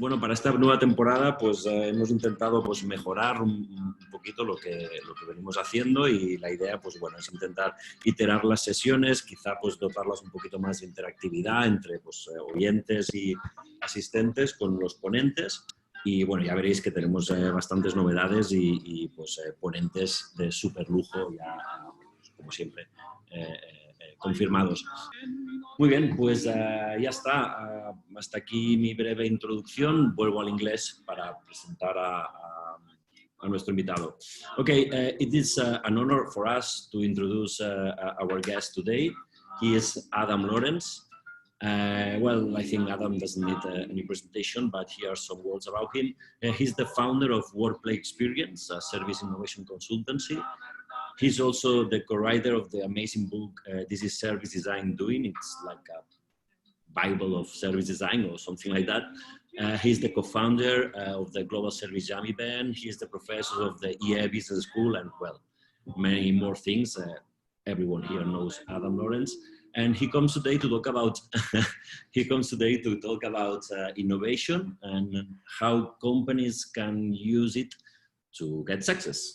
bueno, para esta nueva temporada pues hemos intentado pues mejorar un poquito lo que venimos haciendo, y la idea pues bueno es intentar iterar las sesiones, quizá pues dotarlas un poquito más de interactividad entre pues oyentes y asistentes con los ponentes. Y bueno, ya veréis que tenemos bastantes novedades y pues ponentes de súper lujo, ya como siempre, confirmados. Muy bien, pues ya está. Hasta aquí mi breve introducción. Vuelvo al inglés para presentar a nuestro invitado. Okay, it is an honor for us to introduce our guest today. He is Adam Lawrence. Well, I think Adam doesn't need any presentation, but here are some words about him. He's the founder of Workplace Experience, a service innovation consultancy. He's also the co-writer of the amazing book, This is Service Design Doing. It's like a Bible of service design or something like that. He's the co-founder of the Global Service Jam event. He's the professor of the EA Business School, and well, many more things. Everyone here knows Adam Lawrence. And he comes today to talk about innovation and how companies can use it to get success.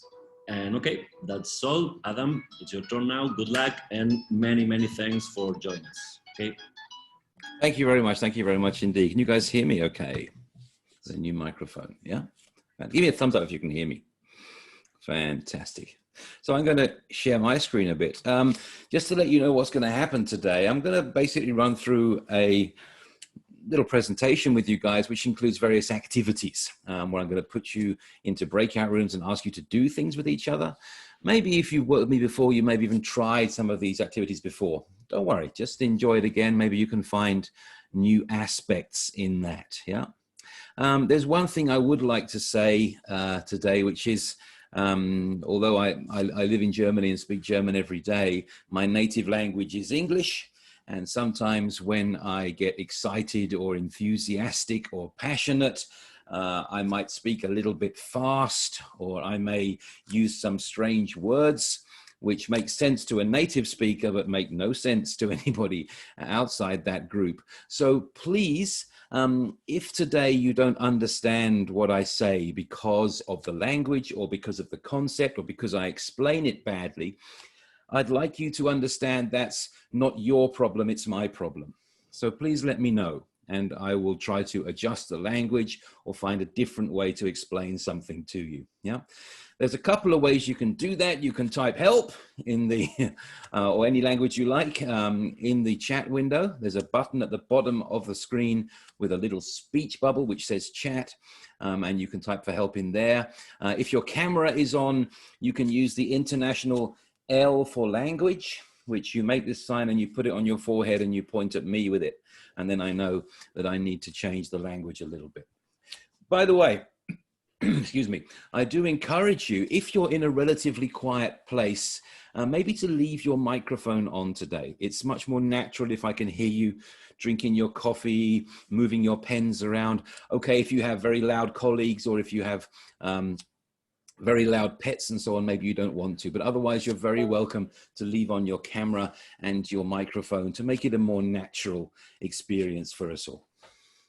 And okay, that's all. Adam, it's your turn now. Good luck and many, many thanks for joining us. Okay. Thank you very much. Thank you very much indeed. Can you guys hear me okay? It's a new microphone, yeah? Give me a thumbs up if you can hear me. Fantastic. So I'm going to share my screen a bit. Just to let you know what's going to happen today, I'm going to basically run through a little presentation with you guys, which includes various activities where I'm going to put you into breakout rooms and ask you to do things with each other. Maybe if you've worked with me before, you maybe even tried some of these activities before. Don't worry, just enjoy it again. Maybe you can find new aspects in that, yeah? There's one thing I would like to say today, which is, although I live in Germany and speak German every day, my native language is English. And sometimes when I get excited or enthusiastic or passionate, I might speak a little bit fast, or I may use some strange words, which make sense to a native speaker, but make no sense to anybody outside that group. So please, if today you don't understand what I say because of the language or because of the concept or because I explain it badly, I'd like you to understand that's not your problem, it's my problem. So please let me know, and I will try to adjust the language or find a different way to explain something to you, yeah? There's a couple of ways you can do that. You can type help in the, or any language you like, in the chat window. There's a button at the bottom of the screen with a little speech bubble which says chat, and you can type for help in there. If your camera is on, you can use the international L for language, which you make this sign and you put it on your forehead and you point at me with it. And then I know that I need to change the language a little bit. By the way, excuse me, I do encourage you, if you're in a relatively quiet place, maybe to leave your microphone on today. It's much more natural if I can hear you drinking your coffee, moving your pens around. Okay, if you have very loud colleagues or if you have very loud pets and so on, maybe you don't want to, but otherwise you're very welcome to leave on your camera and your microphone to make it a more natural experience for us all.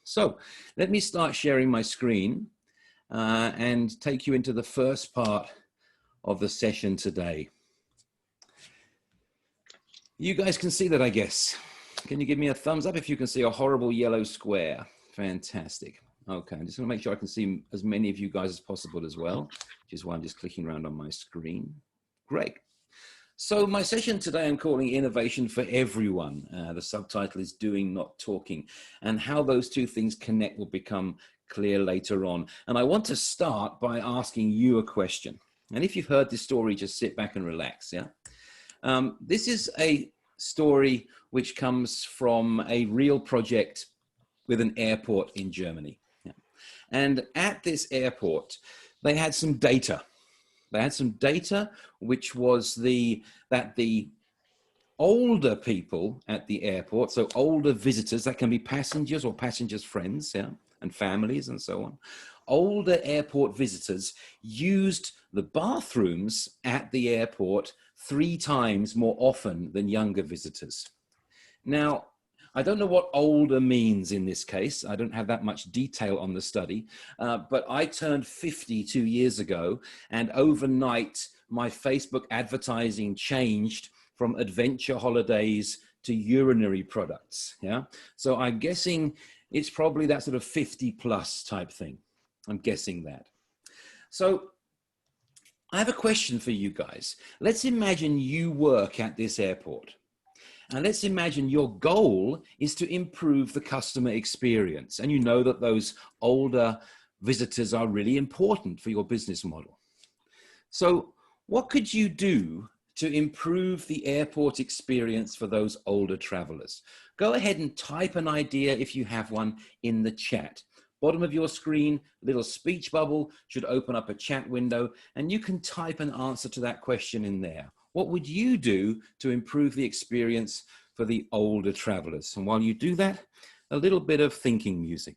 So let me start sharing my screen and take you into the first part of the session today. You guys can see that, I guess. Can you give me a thumbs up if you can see a horrible yellow square? Fantastic. Okay, I'm just going to make sure I can see as many of you guys as possible as well, which is why I'm just clicking around on my screen. Great. So my session today I'm calling Innovation for Everyone. The subtitle is Doing, Not Talking, and how those two things connect will become clear later on. And I want to start by asking you a question. And if you've heard this story, just sit back and relax, yeah? This is a story which comes from a real project with an airport in Germany. And at this airport, they had some data. They had some data, which was that the older people at the airport, so older visitors, that can be passengers or passengers' friends, yeah, and families and so on. Older airport visitors used the bathrooms at the airport 3 times more often than younger visitors. Now, I don't know what older means in this case. I don't have that much detail on the study, but I turned 50 2 years ago, and overnight my Facebook advertising changed from adventure holidays to urinary products. Yeah. So I'm guessing it's probably that sort of 50 plus type thing. I'm guessing that. So I have a question for you guys. Let's imagine you work at this airport. And let's imagine your goal is to improve the customer experience. And you know that those older visitors are really important for your business model. So what could you do to improve the airport experience for those older travelers? Go ahead and type an idea if you have one in the chat. Bottom of your screen, a little speech bubble should open up a chat window, and you can type an answer to that question in there. What would you do to improve the experience for the older travelers? And while you do that, a little bit of thinking music.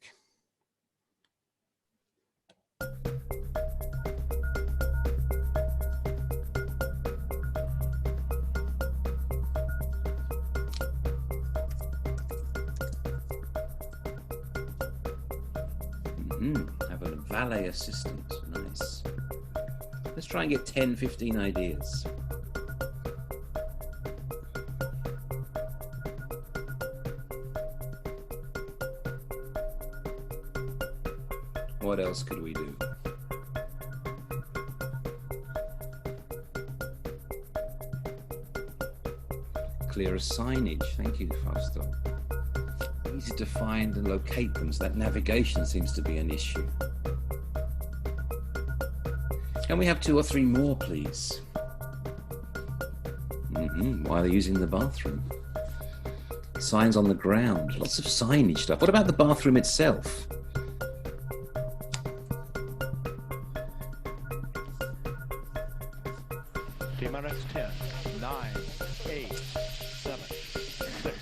Have a valet assistant. Nice. Let's try and get 10, 15 ideas. What else could we do? Clearer signage. Thank you, Fausto. Easy to find and locate them, so that navigation seems to be an issue. Can we have 2 or 3 more, please? While they're using the bathroom. Signs on the ground, lots of signage stuff. What about the bathroom itself? T-minus 10, 9, 8, 7, 6,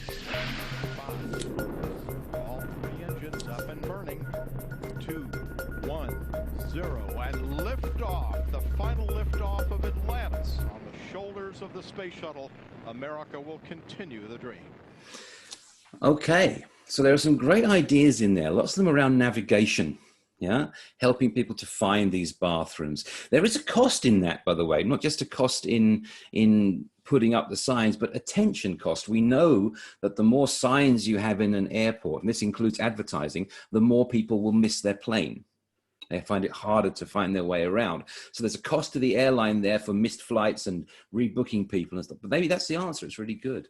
5. All 3 engines up and burning. 2, 1, 0, and liftoff. The final liftoff of Atlantis on the shoulders of the space shuttle. America will continue the dream. Okay, so there are some great ideas in there. Lots of them around navigation. Yeah, helping people to find these bathrooms. There is a cost in that, by the way, not just a cost in putting up the signs, but attention cost. We know that the more signs you have in an airport, and this includes advertising, the more people will miss their plane. They find it harder to find their way around. So there's a cost to the airline there for missed flights and rebooking people and stuff. But maybe that's the answer. It's really good.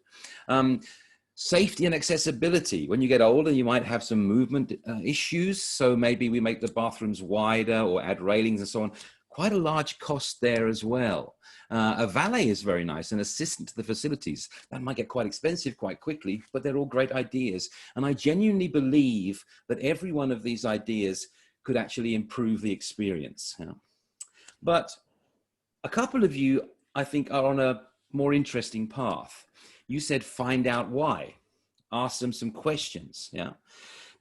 Safety and accessibility. When you get older, you might have some movement issues. So maybe we make the bathrooms wider or add railings and so on. Quite a large cost there as well. A valet is very nice, an assistant to the facilities. That might get quite expensive quite quickly, but they're all great ideas. And I genuinely believe that every one of these ideas could actually improve the experience. You know? But a couple of you, I think, are on a more interesting path. You said find out why, ask them some questions, yeah?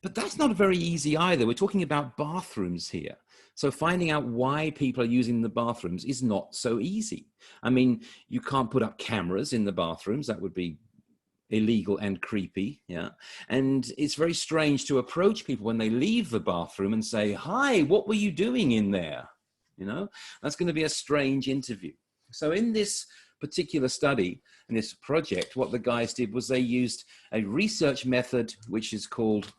But that's not very easy either. We're talking about bathrooms here. So finding out why people are using the bathrooms is not so easy. I mean, you can't put up cameras in the bathrooms. That would be illegal and creepy, yeah? And it's very strange to approach people when they leave the bathroom and say, hi, what were you doing in there? You know, that's going to be a strange interview. So in this particular study and this project, what the guys did was they used a research method which is called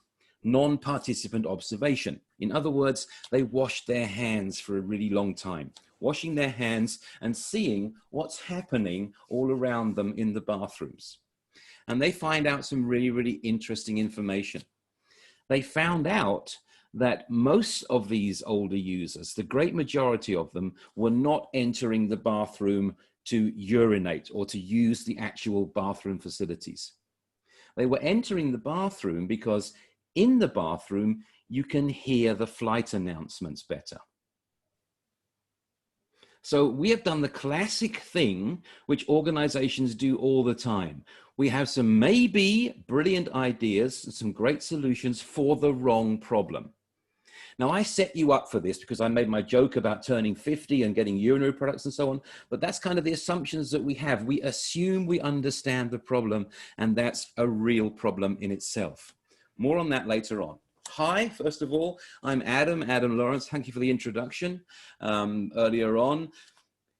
non-participant observation. In other words, they washed their hands for a really long time, washing their hands and seeing what's happening all around them in the bathrooms. And they find out some really, really interesting information. They found out that most of these older users, the great majority of them, were not entering the bathroom to urinate or to use the actual bathroom facilities. They were entering the bathroom because in the bathroom, you can hear the flight announcements better. So we have done the classic thing which organizations do all the time. We have some maybe brilliant ideas and some great solutions for the wrong problem. Now, I set you up for this because I made my joke about turning 50 and getting urinary products and so on, but that's kind of the assumptions that we have. We assume we understand the problem, and that's a real problem in itself. More on that later on. Hi, first of all, I'm Adam Lawrence. Thank you for the introduction earlier on.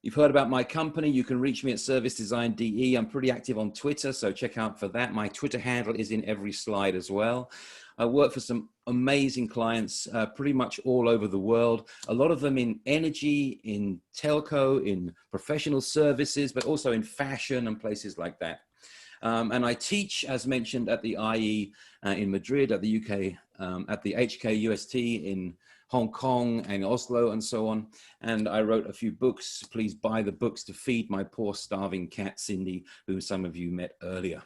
You've heard about my company. You can reach me at Service Design DE. I'm pretty active on Twitter, so check out for that. My Twitter handle is in every slide as well. I work for some amazing clients pretty much all over the world. A lot of them in energy, in telco, in professional services, but also in fashion and places like that. And I teach, as mentioned, at the IE in Madrid, at the UK, at the HKUST in Hong Kong and Oslo and so on. And I wrote a few books. Please buy the books to feed my poor starving cat, Cindy, who some of you met earlier.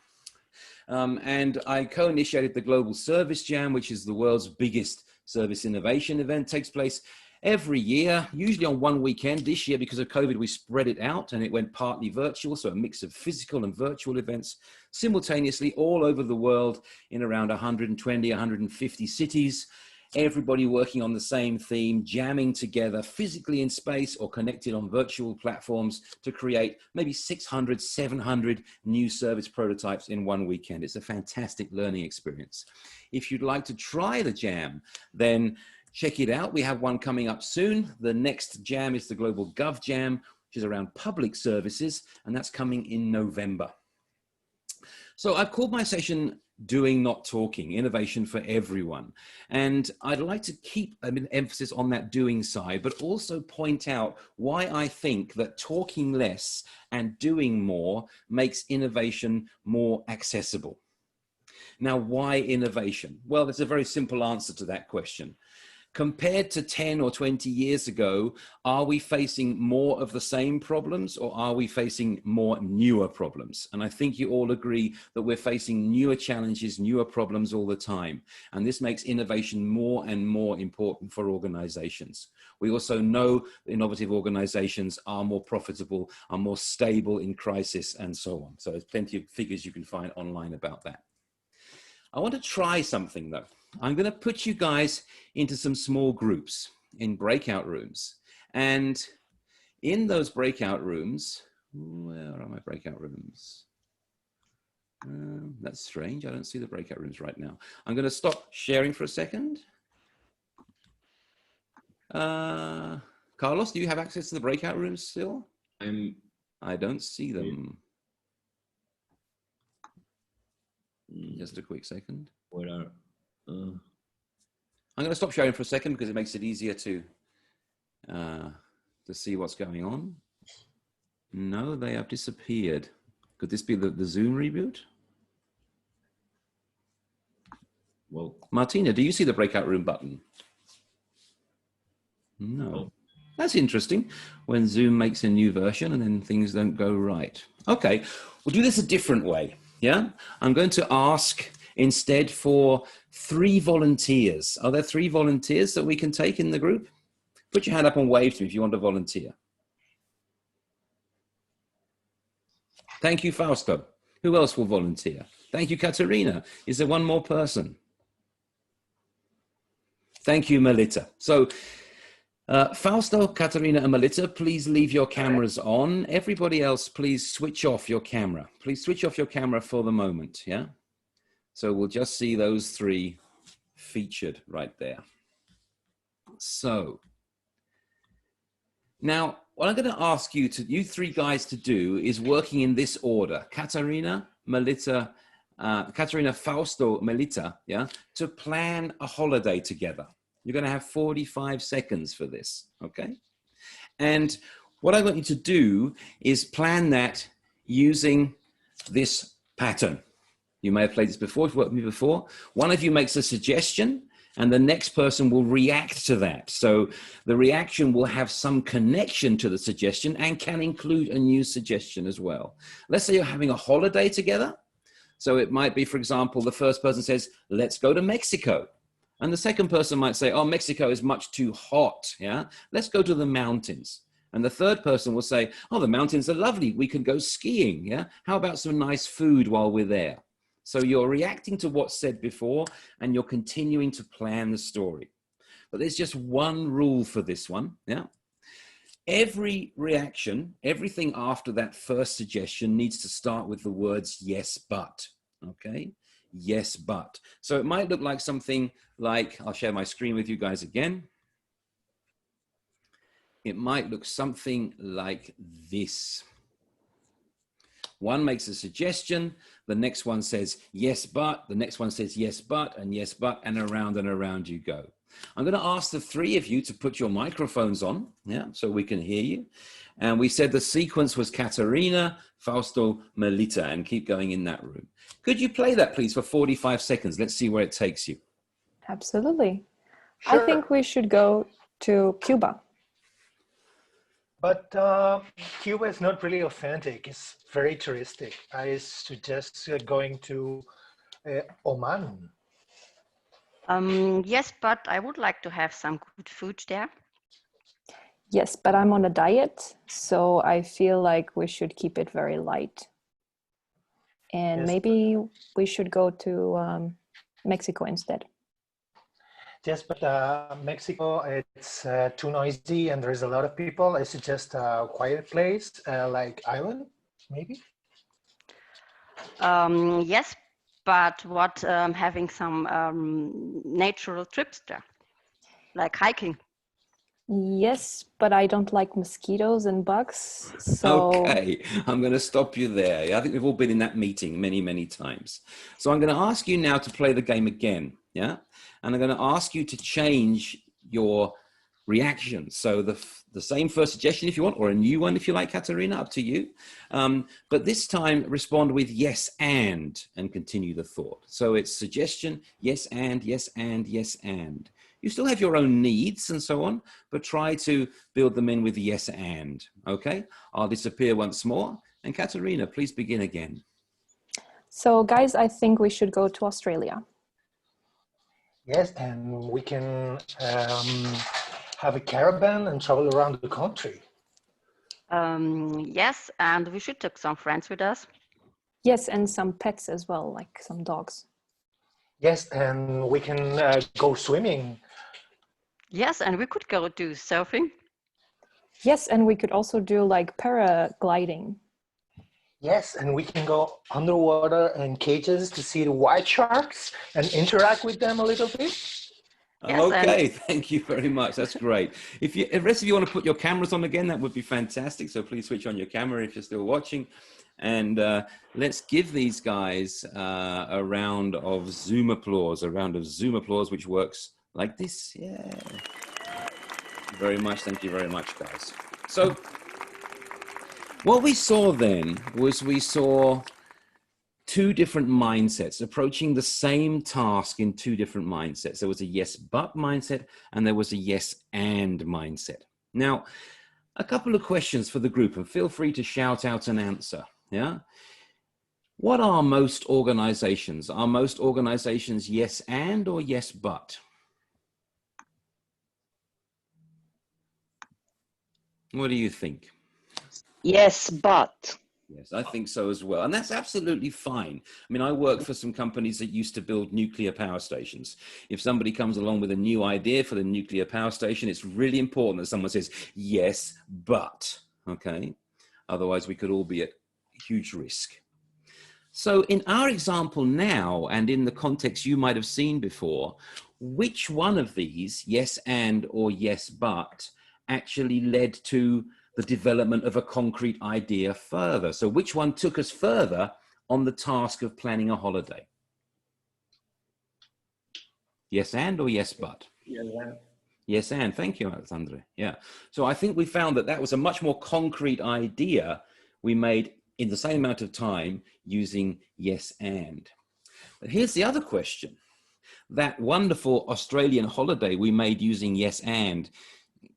And I co-initiated the Global Service Jam, which is the world's biggest service innovation event. It takes place every year, usually on one weekend. This year, because of COVID, we spread it out and it went partly virtual. So a mix of physical and virtual events simultaneously all over the world in around 120, 150 cities. Everybody working on the same theme, jamming together physically in space or connected on virtual platforms to create maybe 600, 700 new service prototypes in one weekend. It's a fantastic learning experience. If you'd like to try the jam, then check it out. We have one coming up soon. The next jam is the Global Gov Jam, which is around public services, and that's coming in November. So I've called my session Doing, Not Talking, Innovation for Everyone. And I'd like to keep an emphasis on that doing side, but also point out why I think that talking less and doing more makes innovation more accessible. Now, why innovation? Well, there's a very simple answer to that question. Compared to 10 or 20 years ago, are we facing more of the same problems or are we facing more newer problems? And I think you all agree that we're facing newer challenges, newer problems all the time. And this makes innovation more and more important for organizations. We also know that innovative organizations are more profitable, are more stable in crisis and so on. So there's plenty of figures you can find online about that. I want to try something though. I'm going to put you guys into some small groups in breakout rooms. And in those breakout rooms, where are my breakout rooms? That's strange. I don't see the breakout rooms right now. I'm going to stop sharing for a second. Carlos, do you have access to the breakout rooms still? I don't see them. Just a quick second. Where are... I'm going to stop sharing for a second because it makes it easier to see what's going on. No, they have disappeared. Could this be the Zoom reboot? Well, Martina, do you see the breakout room button? No. That's interesting. When Zoom makes a new version and then things don't go right. Okay, we'll do this a different way. Yeah, I'm going to ask instead for 3 volunteers. Are there 3 volunteers that we can take in the group? Put your hand up and wave to me if you want to volunteer. Thank you, Fausto. Who else will volunteer? Thank you, Katerina. Is there one more person? Thank you, Melita. So Fausto, Katerina, and Melita, please leave your cameras on. Everybody else, please switch off your camera. Please switch off your camera for the moment, yeah? So we'll just see those 3 featured right there. So now what I'm going to ask you 3 guys to do is working in this order. Katerina, Melita, Katerina, Fausto, Melita, yeah, to plan a holiday together. You're going to have 45 seconds for this, okay? And what I want you to do is plan that using this pattern. You may have played this before, if you've worked with me before. One of you makes a suggestion and the next person will react to that. So the reaction will have some connection to the suggestion and can include a new suggestion as well. Let's say you're having a holiday together. So it might be, for example, the first person says, let's go to Mexico. And the second person might say, oh, Mexico is much too hot, yeah? Let's go to the mountains. And the third person will say, oh, the mountains are lovely. We can go skiing, yeah? How about some nice food while we're there? So you're reacting to what's said before and you're continuing to plan the story. but there's just one rule for this one. Yeah. Every reaction, everything after that first suggestion needs to start with the words yes, but. Okay. Yes, but. So it might look like something like, I'll share my screen with you guys again. It might look something like this. One makes a suggestion, the next one says yes, but, the next one says yes, but, and around you go. I'm going to ask the three of you to put your microphones on, yeah, so we can hear you. And we said the sequence was Katerina, Fausto, Melita, and keep going in that room. Could you play that, please, for 45 seconds? Let's see where it takes you. Absolutely. Sure. I think we should go to Cuba. But Cuba is not really authentic. It's very touristic. I suggest going to Oman. Yes, but I would like to have some good food there. Yes, but I'm on a diet, so I feel like we should keep it very light. And Yes. maybe we should go to Mexico instead. Yes, but Mexico, it's too noisy and there's a lot of people. I suggest a quiet place like Ireland, maybe. Yes, but what having some natural trips there, like hiking? Yes, but I don't like mosquitoes and bugs, so... Okay, I'm going to stop you there. I think we've all been in that meeting many, many times. So I'm going to ask you now to play the game again, yeah? And I'm going to ask you to change your reaction. So the same first suggestion if you want, or a new one if you like, Katerina, up to you. But this time respond with yes and continue the thought. So it's suggestion, yes and, yes and, yes and. You still have your own needs and so on, but try to build them in with yes and, okay? I'll disappear once more. And Katerina, please begin again. So guys, I think we should go to Australia. Yes, and we can have a caravan and travel around the country. Yes, and we should take some friends with us. Yes, and some pets as well, like some dogs. Yes, and we can go swimming. Yes, and we could go do surfing. Yes, and we could also do like paragliding. Yes, and we can go underwater in cages to see the white sharks and interact with them a little bit. Yes, Okay, thank you very much. That's great. If the rest of you want to put your cameras on again, that would be fantastic. So please switch on your camera if you're still watching. And let's give these guys a round of Zoom applause, which works like this. Yeah. Very much. Thank you very much, guys. So what we saw then was we saw two different mindsets approaching the same task in two different mindsets. There was a yes, but mindset, and there was a yes, and mindset. Now, a couple of questions for the group, and feel free to shout out an answer. Yeah. What are most organizations? Are most organizations yes, and or yes, but? What do you think? Yes, but. Yes, I think so as well. And that's absolutely fine. I mean, I work for some companies that used to build nuclear power stations. If somebody comes along with a new idea for the nuclear power station, it's really important that someone says, yes, but, okay? Otherwise, we could all be at huge risk. So in our example now, and in the context you might have seen before, which one of these, yes, and, or yes, but, actually led to the development of a concrete idea further? So which one took us further on the task of planning a holiday? Yes and or yes but? Yes, and. Yes and. Thank you, Alexandre. Yeah. So I think we found that that was a much more concrete idea we made in the same amount of time using yes and. But here's the other question. That wonderful Australian holiday we made using yes and,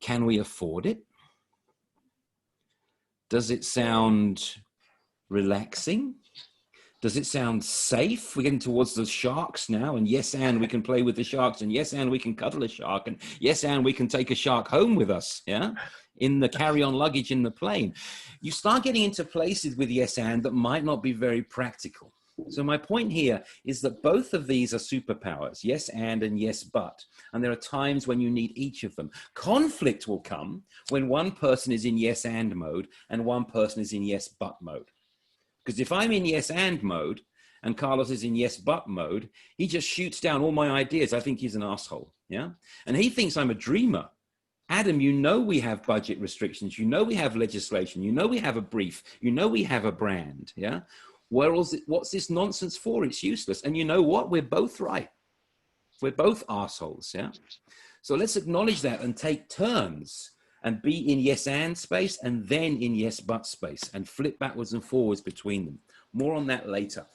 can we afford it? Does it sound relaxing? Does it sound safe? We're getting towards the sharks now, and yes, and we can play with the sharks, and yes, and we can cuddle a shark, and yes, and we can take a shark home with us, yeah? In the carry-on luggage in the plane. You start getting into places with yes, and that might not be very practical. So my point here is that both of these are superpowers, yes and yes but. And there are times when you need each of them. Conflict will come when one person is in yes and mode and one person is in yes but mode. Because if I'm in yes and mode and Carlos is in yes but mode, he just shoots down all my ideas. I think he's an asshole, yeah? And he thinks I'm a dreamer. Adam, you know we have budget restrictions. You know we have legislation. You know we have a brief. You know we have a brand, yeah? What's this nonsense for? It's useless. And you know what? We're both right. We're both assholes, yeah? So let's acknowledge that and take turns and be in yes and space and then in yes but space and flip backwards and forwards between them. More on that later.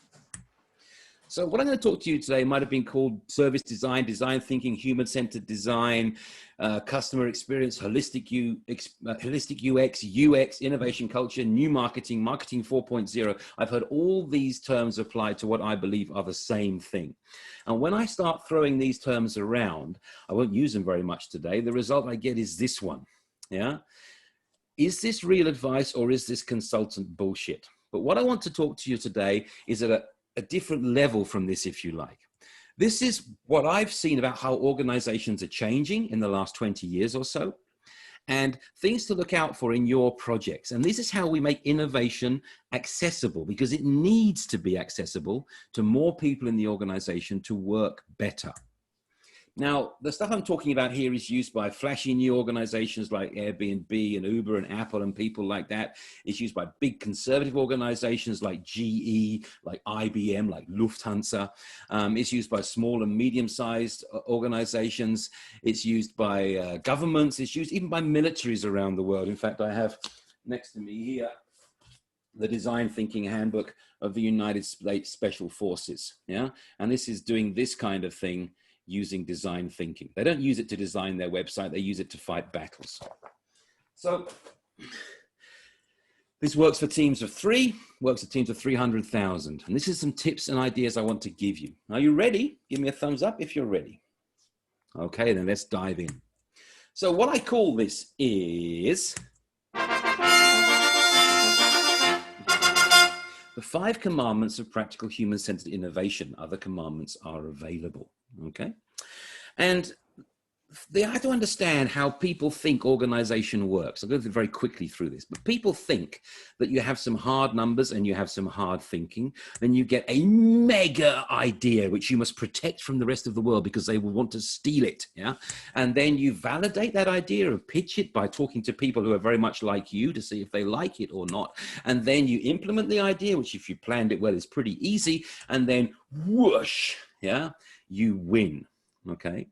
So what I'm going to talk to you today might have been called service design, design thinking, human-centered design, customer experience, holistic UX, innovation culture, new marketing, marketing 4.0. I've heard all these terms applied to what I believe are the same thing. And when I start throwing these terms around, I won't use them very much today. The result I get is this one, yeah? Is this real advice or is this consultant bullshit? But what I want to talk to you today is at a different level from this, if you like. This is what I've seen about how organizations are changing in the last 20 years or so, and things to look out for in your projects. And this is how we make innovation accessible, because it needs to be accessible to more people in the organization to work better. Now, the stuff I'm talking about here is used by flashy new organizations like Airbnb and Uber and Apple and people like that. It's used by big conservative organizations like GE, like IBM, like Lufthansa. It's used by small and medium-sized organizations. It's used by governments. It's used even by militaries around the world. In fact, I have next to me here the design thinking handbook of the United States Special Forces. Yeah, and this is doing this kind of thing using design thinking. They don't use it to design their website, they use it to fight battles. So this works for teams of 3, works for teams of 300,000. And this is some tips and ideas I want to give you. Are you ready? Give me a thumbs up if you're ready. Okay, then let's dive in. So what I call this is the 5 commandments of practical human-centered innovation. Other commandments are available, okay? And they have to understand how people think organization works. I'll go very quickly through this, but people think that you have some hard numbers and you have some hard thinking, then you get a mega idea, which you must protect from the rest of the world because they will want to steal it, yeah? And then you validate that idea and pitch it by talking to people who are very much like you to see if they like it or not. And then you implement the idea, which if you planned it well is pretty easy, and then whoosh, yeah, you win, okay?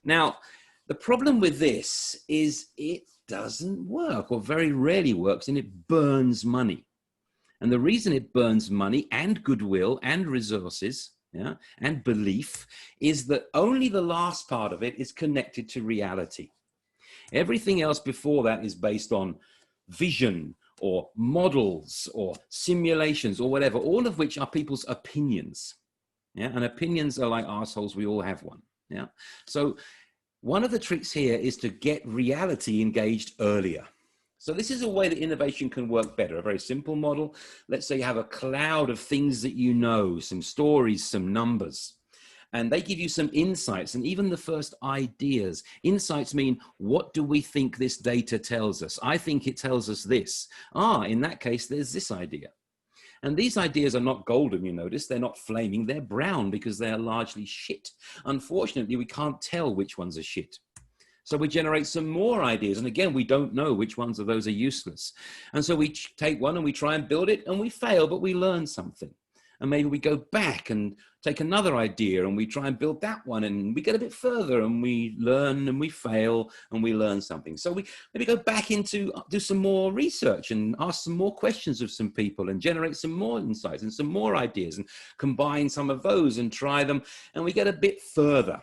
Now, the problem with this is it doesn't work, or very rarely works, and it burns money. And the reason it burns money and goodwill and resources, yeah, and belief is that only the last part of it is connected to reality. Everything else before that is based on vision or models or simulations or whatever, all of which are people's opinions. Yeah, and opinions are like assholes. We all have one. Yeah, so one of the tricks here is to get reality engaged earlier. So this is a way that innovation can work better. A very simple model. Let's say you have a cloud of things that you know, some stories, some numbers, and they give you some insights and even the first ideas. Insights mean, what do we think this data tells us? I think it tells us this. Ah, in that case, there's this idea. And these ideas are not golden, you notice. They're not flaming. They're brown because they are largely shit. Unfortunately, we can't tell which ones are shit. So we generate some more ideas. And again, we don't know which ones of those are useless. And so we take one and we try and build it and we fail, but we learn something. And maybe we go back and take another idea and we try and build that one and we get a bit further and we learn and we fail and we learn something. So we maybe go back into, do some more research and ask some more questions of some people and generate some more insights and some more ideas and combine some of those and try them, and we get a bit further.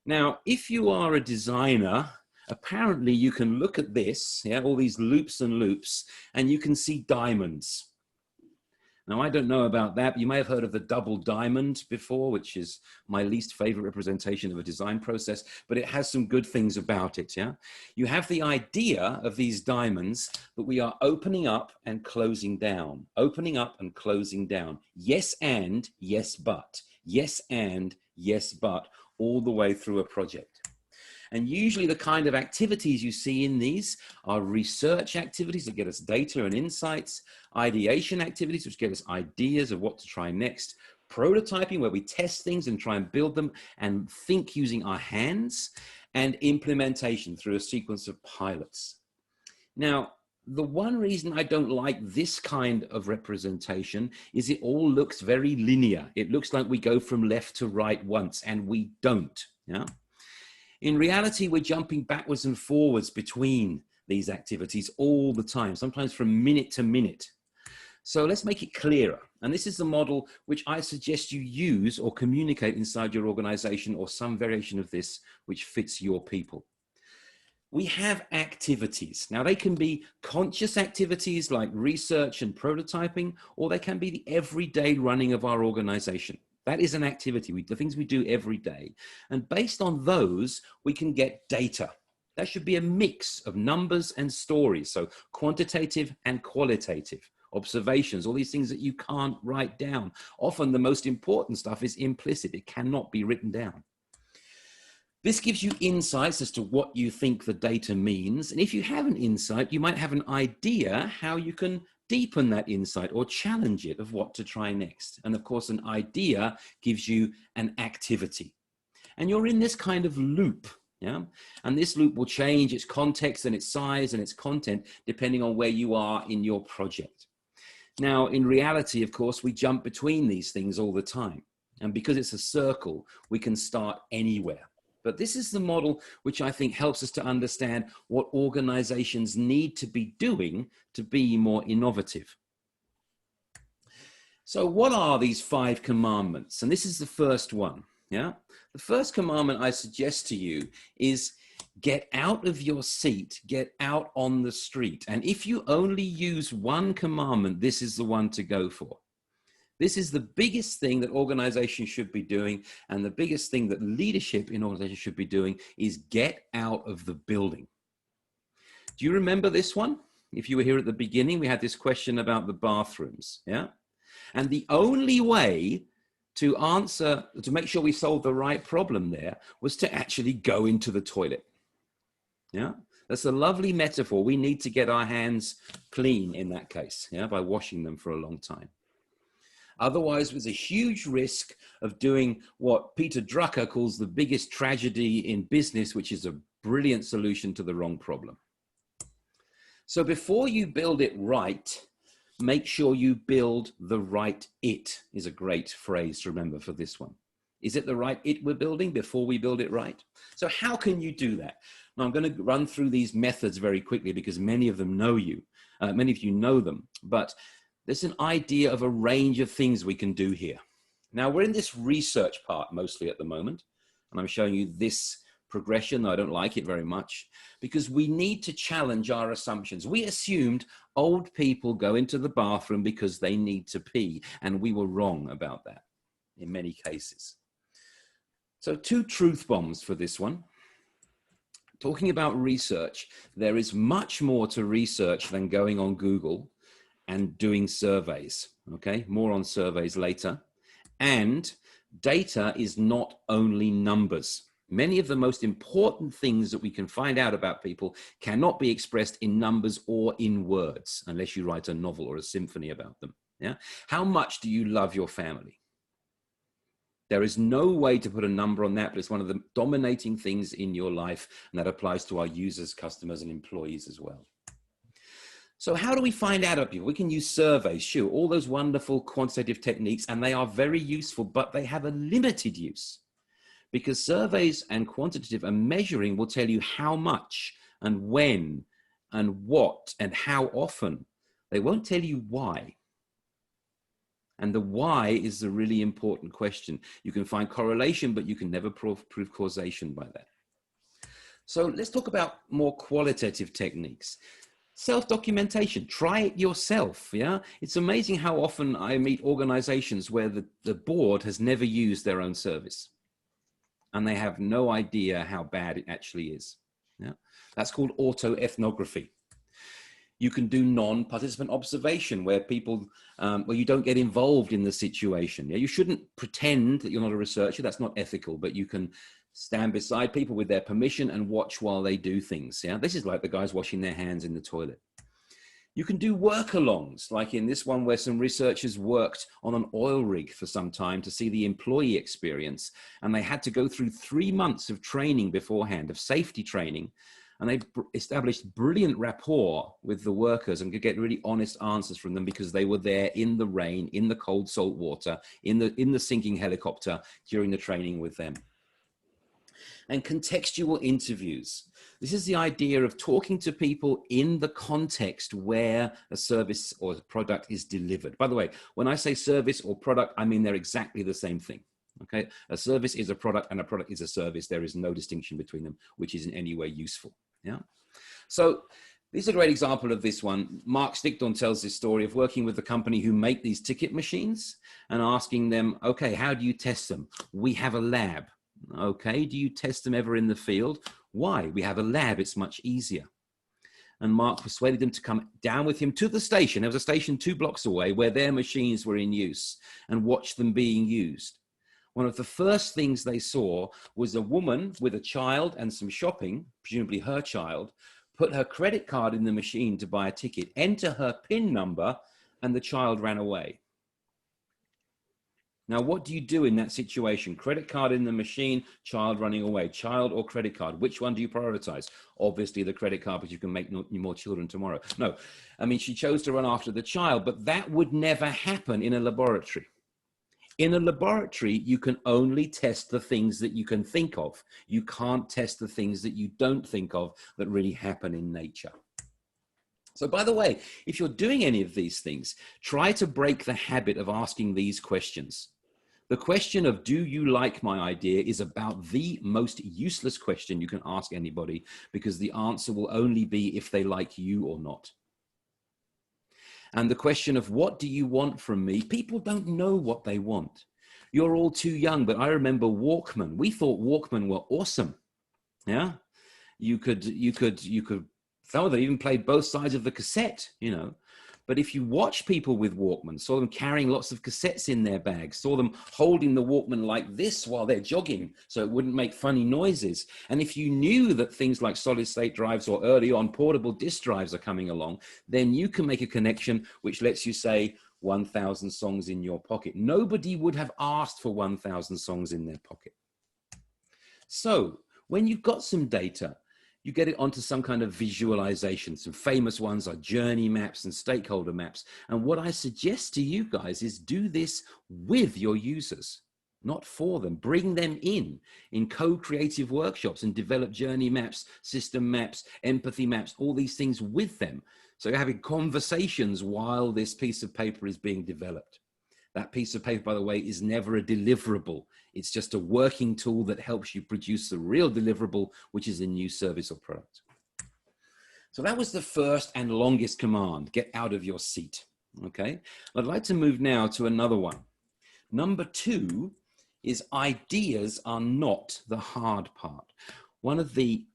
Now, if you are a designer, apparently you can look at this, yeah, all these loops and loops, and you can see diamonds. Now, I don't know about that, but you may have heard of the double diamond before, which is my least favorite representation of a design process, but it has some good things about it, yeah? You have the idea of these diamonds that we are opening up and closing down, opening up and closing down. Yes, and yes, but. Yes, and yes, but, all the way through a project. And usually the kind of activities you see in these are research activities that get us data and insights, ideation activities which give us ideas of what to try next, prototyping where we test things and try and build them and think using our hands, and implementation through a sequence of pilots. Now, the one reason I don't like this kind of representation is it all looks very linear. It looks like we go from left to right once, and we don't, yeah? In reality, we're jumping backwards and forwards between these activities all the time, sometimes from minute to minute. So let's make it clearer. And this is the model which I suggest you use or communicate inside your organization, or some variation of this which fits your people. We have activities. Now, they can be conscious activities like research and prototyping, or they can be the everyday running of our organization. That is an activity, the things we do every day. And based on those, we can get data. That should be a mix of numbers and stories. So quantitative and qualitative observations, all these things that you can't write down. Often the most important stuff is implicit. It cannot be written down. This gives you insights as to what you think the data means. And if you have an insight, you might have an idea how you can deepen that insight or challenge it of what to try next. And of course, an idea gives you an activity. And you're in this kind of loop, yeah? And this loop will change its context and its size and its content depending on where you are in your project. Now, in reality, of course, we jump between these things all the time. And because it's a circle, we can start anywhere. But this is the model which I think helps us to understand what organizations need to be doing to be more innovative. So what are these 5 commandments? And this is the first one, yeah? The first commandment I suggest to you is get out of your seat, get out on the street. And if you only use one commandment, this is the one to go for. This is the biggest thing that organizations should be doing, and the biggest thing that leadership in organizations should be doing is get out of the building. Do you remember this one? If you were here at the beginning, we had this question about the bathrooms, yeah? And the only way to answer, to make sure we solved the right problem there, was to actually go into the toilet, yeah? That's a lovely metaphor. We need to get our hands clean in that case, yeah, by washing them for a long time. Otherwise, there's a huge risk of doing what Peter Drucker calls the biggest tragedy in business, which is a brilliant solution to the wrong problem. So before you build it right, make sure you build the right it, is a great phrase to remember for this one. Is it the right it we're building before we build it right? So how can you do that? Now, I'm going to run through these methods very quickly because many of them know you. Many of you know them, but there's an idea of a range of things we can do here. Now, we're in this research part mostly at the moment, and I'm showing you this progression. I don't like it very much because we need to challenge our assumptions. We assumed old people go into the bathroom because they need to pee, and we were wrong about that in many cases. So 2 truth bombs for this one. Talking about research, there is much more to research than going on Google and doing surveys, okay? More on surveys later. And data is not only numbers. Many of the most important things that we can find out about people cannot be expressed in numbers or in words, unless you write a novel or a symphony about them, yeah? How much do you love your family? There is no way to put a number on that, but it's one of the dominating things in your life, and that applies to our users, customers, and employees as well. So how do we find out about people? We can use surveys, sure, all those wonderful quantitative techniques, and they are very useful, but they have a limited use because surveys and quantitative and measuring will tell you how much and when and what and how often. They won't tell you why. And the why is the really important question. You can find correlation, but you can never prove causation by that. So let's talk about more qualitative techniques. Self-documentation, try it yourself. Yeah, it's amazing how often I meet organizations where the board has never used their own service and they have no idea how bad it actually is. Yeah, that's called auto-ethnography. You can do non-participant observation where people, where you don't get involved in the situation. Yeah, you shouldn't pretend that you're not a researcher. That's not ethical, but you can stand beside people with their permission and watch while they do things. Yeah, this is like the guys washing their hands in the toilet. You can do work-alongs, like in this one where some researchers worked on an oil rig for some time to see the employee experience. And they had to go through 3 months of training beforehand, of safety training. And they established brilliant rapport with the workers and could get really honest answers from them because they were there in the rain, in the cold salt water, in the sinking helicopter during the training with them. And contextual interviews. This is the idea of talking to people in the context where a service or a product is delivered. By the way, when I say service or product, I mean they're exactly the same thing. Okay, a service is a product and a product is a service. There is no distinction between them, which is in any way useful. Yeah. So this is a great example of this one. Mark Stickdorn tells this story of working with the company who make these ticket machines and asking them, okay, how do you test them? We have a lab. Okay, do you test them ever in the field? Why? We have a lab, it's much easier. And Mark persuaded them to come down with him to the station. There was a station 2 blocks away where their machines were in use and watch them being used. One of the first things they saw was a woman with a child and some shopping, presumably her child, put her credit card in the machine to buy a ticket, enter her PIN number, and the child ran away. Now, what do you do in that situation? Credit card in the machine, child running away. Child or credit card? Which one do you prioritize? Obviously, the credit card, because you can make more children tomorrow. No, I mean, she chose to run after the child, but that would never happen in a laboratory. In a laboratory, you can only test the things that you can think of. You can't test the things that you don't think of that really happen in nature. So by the way, if you're doing any of these things, try to break the habit of asking these questions. The question of, do you like my idea, is about the most useless question you can ask anybody, because the answer will only be if they like you or not. And the question of, what do you want from me? People don't know what they want. You're all too young, but I remember Walkman. We thought Walkman were awesome. Yeah, you could, some of them even played both sides of the cassette, you know. But if you watch people with Walkman, saw them carrying lots of cassettes in their bags, saw them holding the Walkman like this while they're jogging so it wouldn't make funny noises. And if you knew that things like solid state drives or early on portable disk drives are coming along, then you can make a connection which lets you say 1,000 songs in your pocket. Nobody would have asked for 1,000 songs in their pocket. So when you've got some data, you get it onto some kind of visualization. Some famous ones are journey maps and stakeholder maps. And what I suggest to you guys is do this with your users, not for them. Bring them in co-creative workshops and develop journey maps, system maps, empathy maps, all these things with them. So you're having conversations while this piece of paper is being developed. That piece of paper, by the way, is never a deliverable. It's just a working tool that helps you produce the real deliverable, which is a new service or product. So that was the first and longest command, get out of your seat, okay? I'd like to move now to another one. Number 2 is ideas are not the hard part. One of the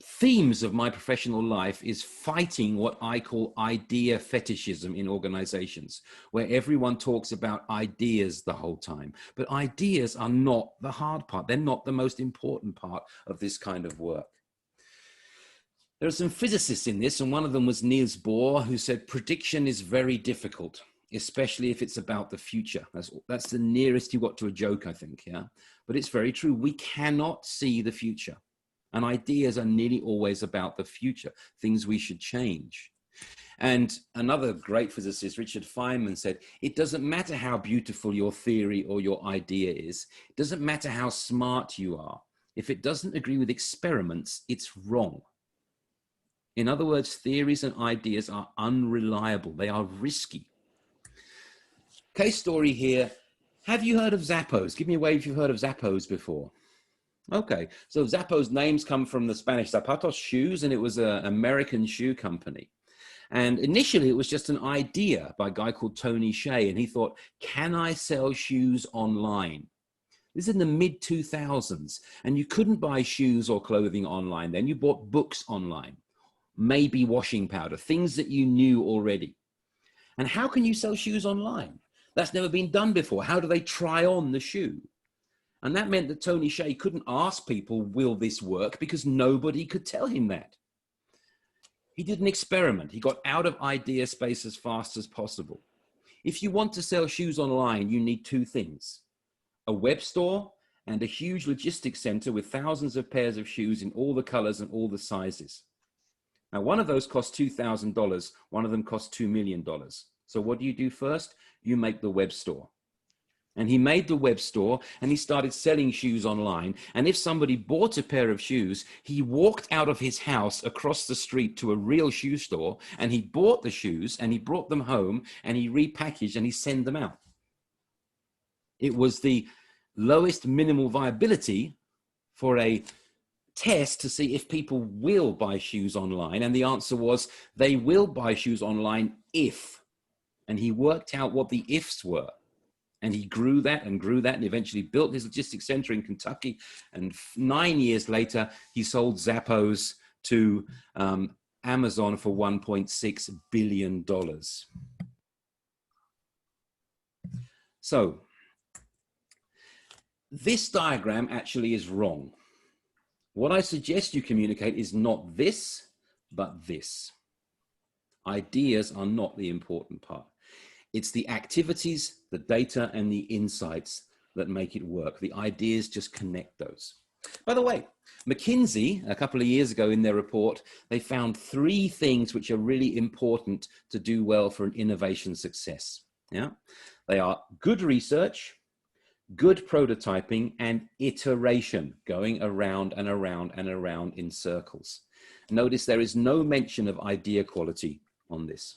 themes of my professional life is fighting what I call idea fetishism in organizations, where everyone talks about ideas the whole time. But ideas are not the hard part. They're not the most important part of this kind of work. There are some physicists in this, and one of them was Niels Bohr, who said prediction is very difficult, especially if it's about the future. That's the nearest you got to a joke, I think, yeah? But it's very true. We cannot see the future. And ideas are nearly always about the future, things we should change. And another great physicist, Richard Feynman, said, it doesn't matter how beautiful your theory or your idea is. It doesn't matter how smart you are. If it doesn't agree with experiments, it's wrong. In other words, theories and ideas are unreliable. They are risky. Case story here. Have you heard of Zappos? Give me a wave if you've heard of Zappos before. Okay, so Zappos names come from the Spanish Zapatos, shoes, and it was an American shoe company. And initially it was just an idea by a guy called Tony Hsieh, and he thought, can I sell shoes online? This is in the mid-2000s, and you couldn't buy shoes or clothing online then. You bought books online, maybe washing powder, things that you knew already. And how can you sell shoes online? That's never been done before. How do they try on the shoe? And that meant that Tony Hsieh couldn't ask people, will this work? Because nobody could tell him that. He did an experiment. He got out of idea space as fast as possible. If you want to sell shoes online, you need two things: a web store and a huge logistics center with thousands of pairs of shoes in all the colors and all the sizes. Now, one of those costs $2,000. One of them costs $2 million. So what do you do first? You make the web store. And he made the web store and he started selling shoes online. And if somebody bought a pair of shoes, he walked out of his house across the street to a real shoe store and he bought the shoes and he brought them home and he repackaged and he sent them out. It was the lowest minimal viability for a test to see if people will buy shoes online. And the answer was they will buy shoes online if. And he worked out what the ifs were. And he grew that and eventually built his logistics center in Kentucky. And 9 years later, he sold Zappos to Amazon for $1.6 billion. So this diagram actually is wrong. What I suggest you communicate is not this, but this. Ideas are not the important part. It's the activities, the data, and the insights that make it work. The ideas just connect those. By the way, McKinsey, a couple of years ago in their report, they found 3 things which are really important to do well for an innovation success. Yeah? They are good research, good prototyping, and iteration, going around and around and around in circles. Notice there is no mention of idea quality on this.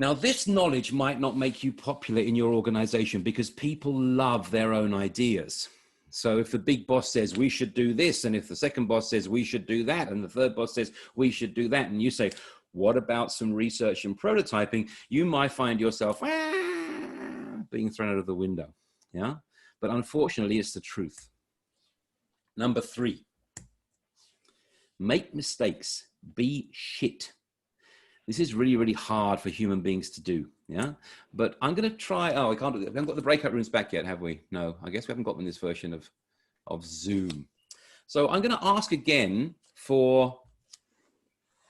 Now, this knowledge might not make you popular in your organization because people love their own ideas. So if the big boss says we should do this, and if the second boss says we should do that, and the third boss says we should do that, and you say, what about some research and prototyping? You might find yourself being thrown out of the window. Yeah, but unfortunately, it's the truth. Number 3, make mistakes, be shit. This is really, really hard for human beings to do, yeah? But I'm going to try, we haven't got the breakout rooms back yet, have we? No, I guess we haven't got them in this version of Zoom. So I'm going to ask again for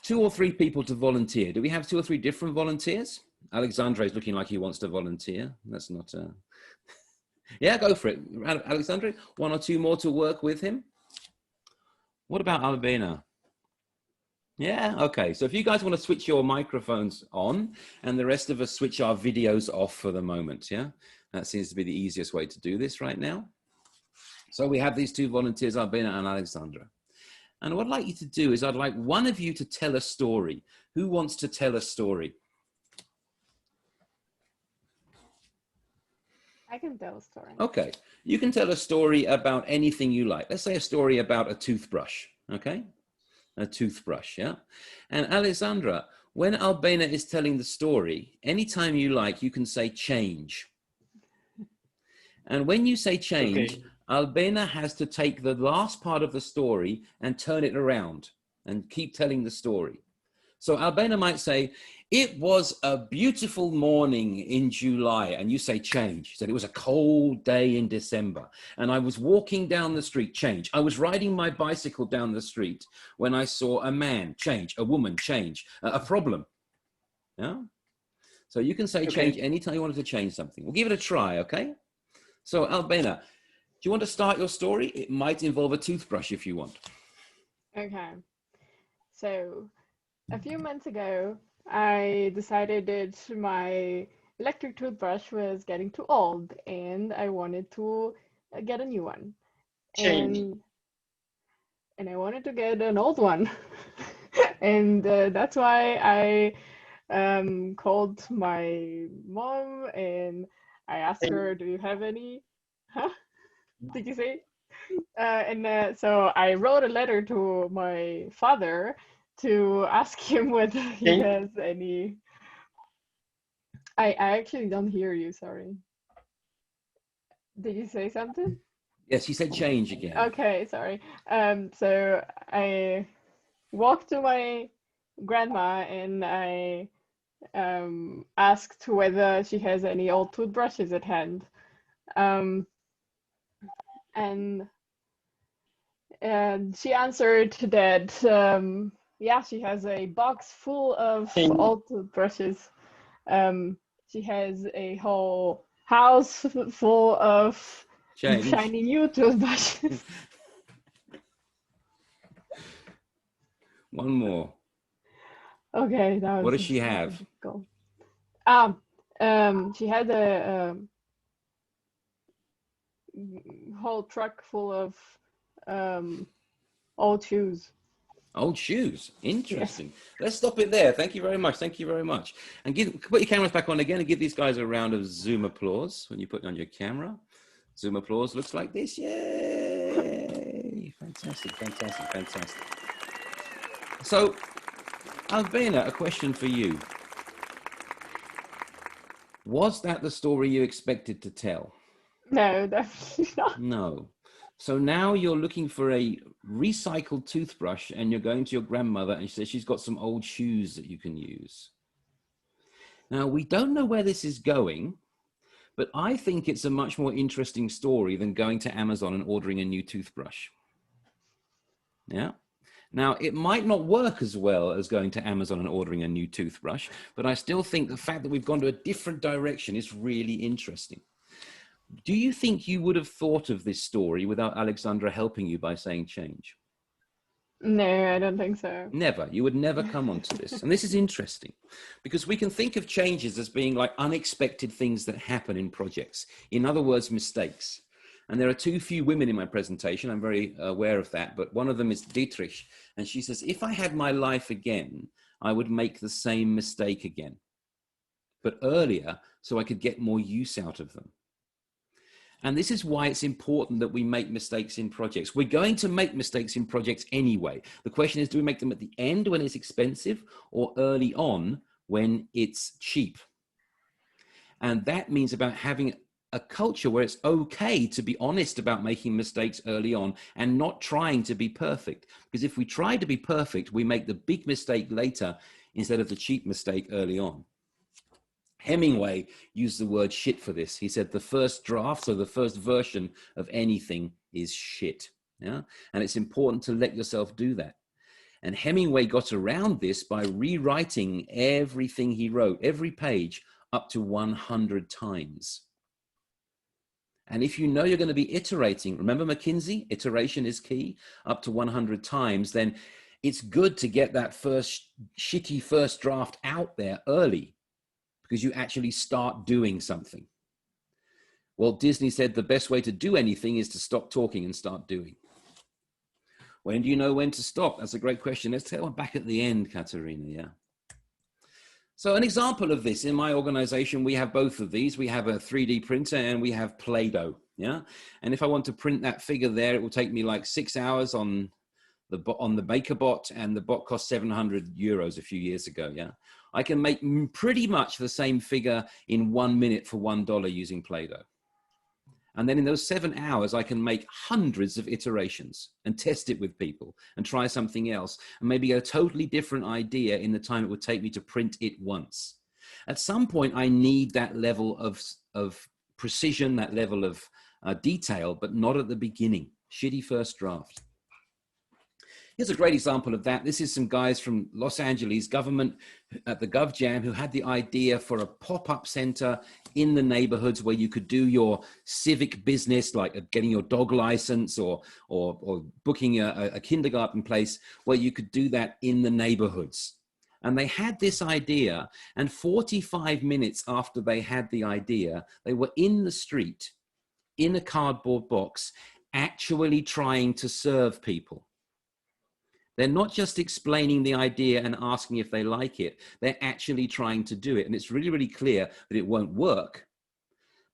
2 or 3 people to volunteer. Do we have 2 or 3 different volunteers? Alexandre is looking like he wants to volunteer. That's not, yeah, go for it. Alexandre, 1 or 2 more to work with him. What about Albena? Yeah, okay. So if you guys want to switch your microphones on and the rest of us switch our videos off for the moment, yeah? That seems to be the easiest way to do this right now. So we have these 2 volunteers, Albena and Alexandra. And what I'd like you to do is I'd like one of you to tell a story. Who wants to tell a story? I can tell a story. Okay. You can tell a story about anything you like. Let's say a story about a toothbrush, okay? A toothbrush, yeah? And Alessandra, when Albena is telling the story, anytime you like, you can say change. And when you say change, okay, Albena has to take the last part of the story and turn it around and keep telling the story. So Albena might say, it was a beautiful morning in July, and you say change. She said it was a cold day in December, and I was walking down the street, change. I was riding my bicycle down the street when I saw a man, change, a woman, change, a problem. Yeah? So you can say change anytime you wanted to change something. We'll give it a try, okay? So Albena, do you want to start your story? It might involve a toothbrush if you want. Okay. So a few months ago, I decided that my electric toothbrush was getting too old and I wanted to get a new one. Change. And I wanted to get an old one. And that's why I called my mom and I asked her, do you have any? Huh? Did you say? So I wrote a letter to my father to ask him whether he Okay. has any. I actually don't hear you, sorry. Did you say something? Yes, you said change again. Okay, sorry. So I walked to my grandma and I asked whether she has any old toothbrushes at hand. And she answered that, yeah, she has a box full of old toothbrushes. She has a whole house full of shiny new toothbrushes. One more. Okay, that was What does she have? difficult. She had a whole truck full of old shoes. Old shoes. Interesting. Yes. Let's stop it there. Thank you very much. Thank you very much. And put your cameras back on again and give these guys a round of Zoom applause when you put on your camera. Zoom applause looks like this. Yay! Fantastic, fantastic, fantastic. So, Albena, a question for you. Was that the story you expected to tell? No, definitely not. No. So now you're looking for a recycled toothbrush and you're going to your grandmother and she says she's got some old shoes that you can use. Now, we don't know where this is going, but I think it's a much more interesting story than going to Amazon and ordering a new toothbrush. Yeah. Now, it might not work as well as going to Amazon and ordering a new toothbrush, but I still think the fact that we've gone to a different direction is really interesting. Do you think you would have thought of this story without Alexandra helping you by saying change? No, I don't think so. Never. You would never come onto this. And this is interesting because we can think of changes as being like unexpected things that happen in projects. In other words, mistakes. And there are too few women in my presentation. I'm very aware of that. But one of them is Dietrich. And she says, if I had my life again, I would make the same mistake again, but earlier so I could get more use out of them. And this is why it's important that we make mistakes in projects. We're going to make mistakes in projects anyway. The question is, do we make them at the end when it's expensive or early on when it's cheap? And that means about having a culture where it's okay to be honest about making mistakes early on and not trying to be perfect. Because if we try to be perfect, we make the big mistake later instead of the cheap mistake early on. Hemingway used the word shit for this. He said the first draft, so the first version of anything is shit. Yeah? And it's important to let yourself do that. And Hemingway got around this by rewriting everything he wrote, every page, up to 100 times. And if you know you're going to be iterating, remember McKinsey, iteration is key, up to 100 times, then it's good to get that shitty first draft out there early, because you actually start doing something. Walt Disney said the best way to do anything is to stop talking and start doing. When do you know when to stop? That's a great question. Let's take one back at the end, Katerina, yeah. So an example of this, in my organization, we have both of these. We have a 3D printer and we have Play-Doh, yeah? And if I want to print that figure there, it will take me like 6 hours on the MakerBot, and the bot cost 700 euros a few years ago, yeah? I can make pretty much the same figure in 1 minute for $1 using Play-Doh. And then in those 7 hours, I can make hundreds of iterations and test it with people and try something else and maybe get a totally different idea in the time it would take me to print it once. At some point, I need that level of precision, that level of detail, but not at the beginning. Shitty first draft. Here's a great example of that. This is some guys from Los Angeles government at the GovJam who had the idea for a pop-up center in the neighborhoods where you could do your civic business, like getting your dog license or booking a kindergarten place, where you could do that in the neighborhoods. And they had this idea, and 45 minutes after they had the idea, they were in the street, in a cardboard box, actually trying to serve people. They're not just explaining the idea and asking if they like it. They're actually trying to do it. And it's really, really clear that it won't work,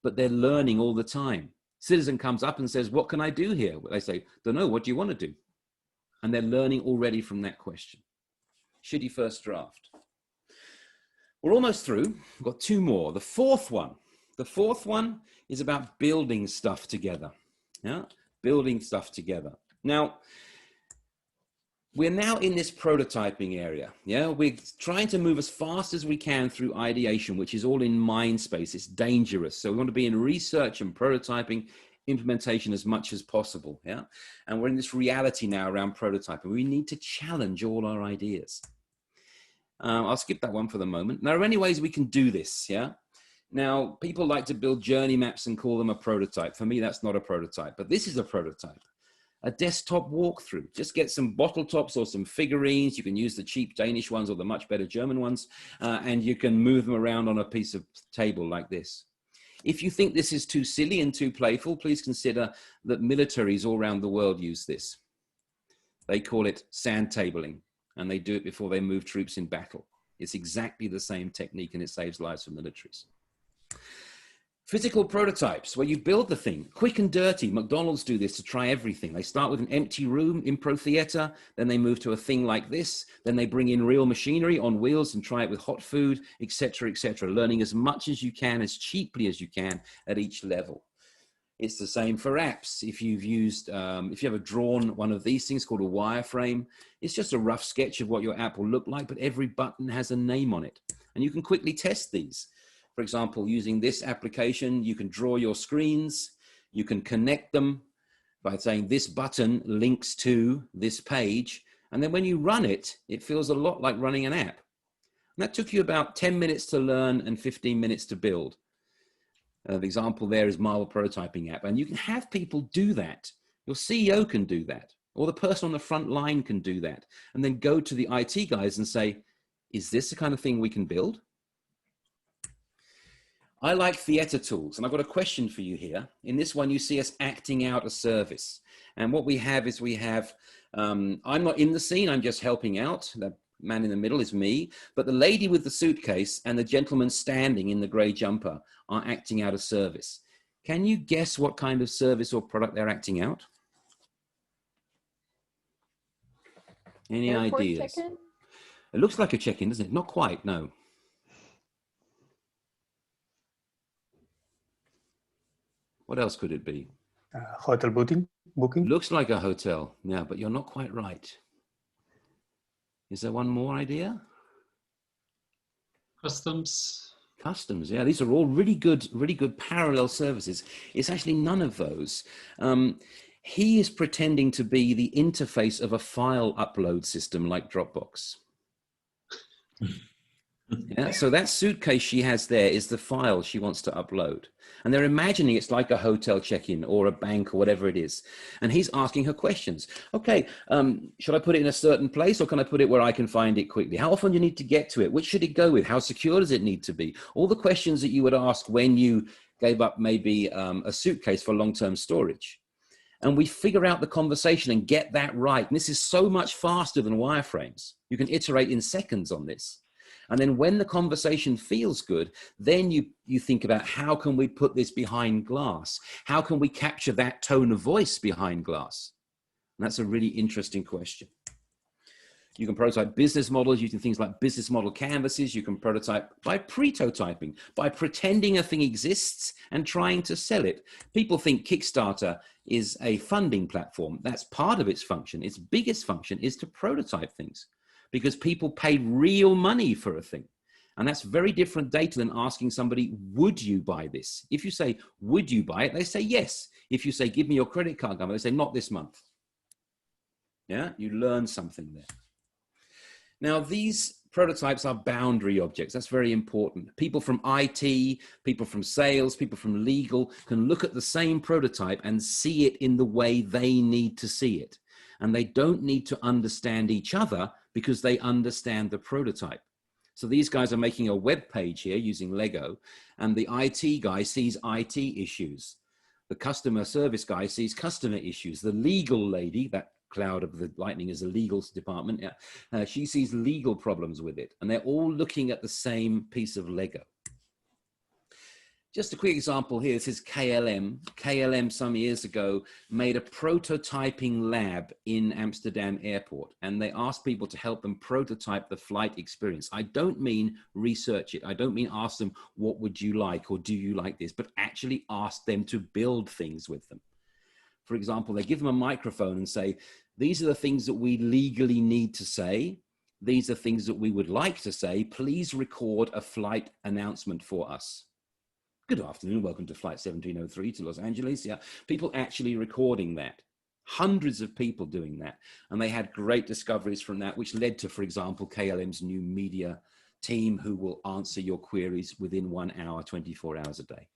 but they're learning all the time. Citizen comes up and says, what can I do here? They say, don't know, what do you want to do? And they're learning already from that question. Shitty first draft. We're almost through. We've got two more. The fourth one is about building stuff together. Yeah, building stuff together. Now, we're now in this prototyping area. Yeah, we're trying to move as fast as we can through ideation, which is all in mind space. It's dangerous. So we want to be in research and prototyping, implementation as much as possible. Yeah, and we're in this reality now around prototyping. We need to challenge all our ideas. I'll skip that one for the moment. There are many ways we can do this. Yeah. Now, people like to build journey maps and call them a prototype. For me, that's not a prototype, but this is a prototype. A desktop walkthrough. Just get some bottle tops or some figurines. You can use the cheap Danish ones or the much better German ones, and you can move them around on a piece of table like this. If you think this is too silly and too playful, please consider that militaries all around the world use this. They call it sand tabling, and they do it before they move troops in battle. It's exactly the same technique, and it saves lives for militaries. Physical prototypes, where you build the thing, quick and dirty. McDonald's do this to try everything. They start with an empty room, improv theater, then they move to a thing like this, then they bring in real machinery on wheels and try it with hot food, etc., learning as much as you can, as cheaply as you can at each level. It's the same for apps. If you've used, if you ever drawn one of these things called a wireframe, it's just a rough sketch of what your app will look like, but every button has a name on it. And you can quickly test these. For example, using this application, you can draw your screens, you can connect them by saying this button links to this page. And then when you run it, it feels a lot like running an app. And that took you about 10 minutes to learn and 15 minutes to build. The example there is Marvel Prototyping App. And you can have people do that. Your CEO can do that, or the person on the front line can do that. And then go to the IT guys and say, is this the kind of thing we can build? I like theater tools, and I've got a question for you here. In this one, you see us acting out a service. And what we have is I'm not in the scene, I'm just helping out. The man in the middle is me, but the lady with the suitcase and the gentleman standing in the gray jumper are acting out a service. Can you guess what kind of service or product they're acting out? Any Airport ideas? check-in? It looks like a check-in, doesn't it? Not quite, no. What else could it be? Hotel booking. Looks like a hotel, yeah, but you're not quite right. Is there one more idea? Customs. Customs, yeah. These are all really good parallel services. It's actually none of those. He is pretending to be the interface of a file upload system like Dropbox. Yeah, so that suitcase she has there is the file she wants to upload. And they're imagining it's like a hotel check-in or a bank or whatever it is. And he's asking her questions. Okay, should I put it in a certain place, or can I put it where I can find it quickly? How often do you need to get to it? Which should it go with? How secure does it need to be? All the questions that you would ask when you gave up maybe a suitcase for long-term storage. And we figure out the conversation and get that right. And this is so much faster than wireframes. You can iterate in seconds on this. And then when the conversation feels good, then you think about how can we put this behind glass? How can we capture that tone of voice behind glass? And that's a really interesting question. You can prototype business models using things like business model canvases. You can prototype by prototyping, by pretending a thing exists and trying to sell it. People think Kickstarter is a funding platform. That's part of its function. Its biggest function is to prototype things, because people pay real money for a thing. And that's very different data than asking somebody, would you buy this? If you say, would you buy it? They say yes. If you say, give me your credit card number, they say, not this month. Yeah, you learn something there. Now, these prototypes are boundary objects. That's very important. People from IT, people from sales, people from legal can look at the same prototype and see it in the way they need to see it. And they don't need to understand each other because they understand the prototype. So these guys are making a web page here using Lego, and the IT guy sees IT issues. The customer service guy sees customer issues. The legal lady, that cloud of the lightning is the legal department, she sees legal problems with it. And they're all looking at the same piece of Lego. Just a quick example here. This is KLM. KLM some years ago made a prototyping lab in Amsterdam airport, and they asked people to help them prototype the flight experience. I don't mean research it. I don't mean ask them, what would you like, or do you like this, but actually ask them to build things with them. For example, they give them a microphone and say, these are the things that we legally need to say. These are things that we would like to say. Please record a flight announcement for us. Good afternoon, welcome to flight 1703 to Los Angeles. Yeah, people actually recording that. Hundreds of people doing that. And they had great discoveries from that, which led to, for example, KLM's new media team who will answer your queries within 1 hour, 24 hours a day.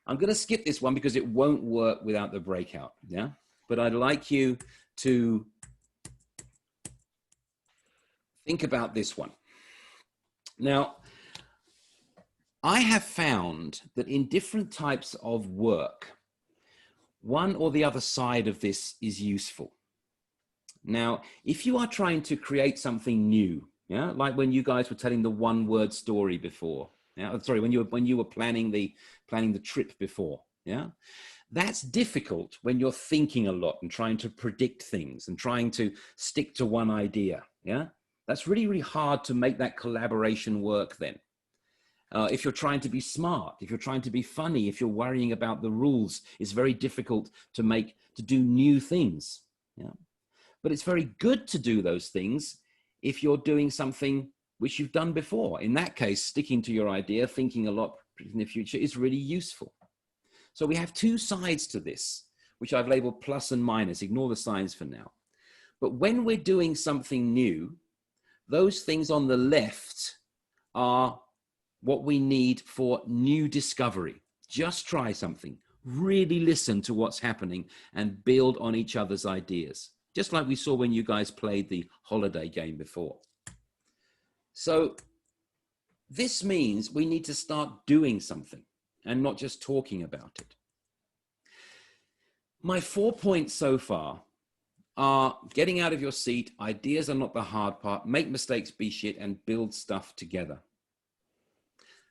I'm going to skip this one because it won't work without the breakout. Yeah, but I'd like you to think about this one. Now, I have found that in different types of work, one or the other side of this is useful. Now, if you are trying to create something new, yeah, like when you guys were telling the one-word story before, yeah, sorry, when you were planning the trip before, yeah, that's difficult when you're thinking a lot and trying to predict things and trying to stick to one idea, yeah. That's really, really hard to make that collaboration work then. If you're trying to be smart, if you're trying to be funny, if you're worrying about the rules, it's very difficult to do new things. Yeah? But it's very good to do those things if you're doing something which you've done before. In that case, sticking to your idea, thinking a lot in the future is really useful. So we have two sides to this, which I've labeled plus and minus. Ignore the signs for now. But when we're doing something new, those things on the left are what we need for new discovery. Just try something, really listen to what's happening and build on each other's ideas. Just like we saw when you guys played the holiday game before. So this means we need to start doing something and not just talking about it. My 4 points so far are getting out of your seat, ideas are not the hard part, make mistakes, be shit, and build stuff together.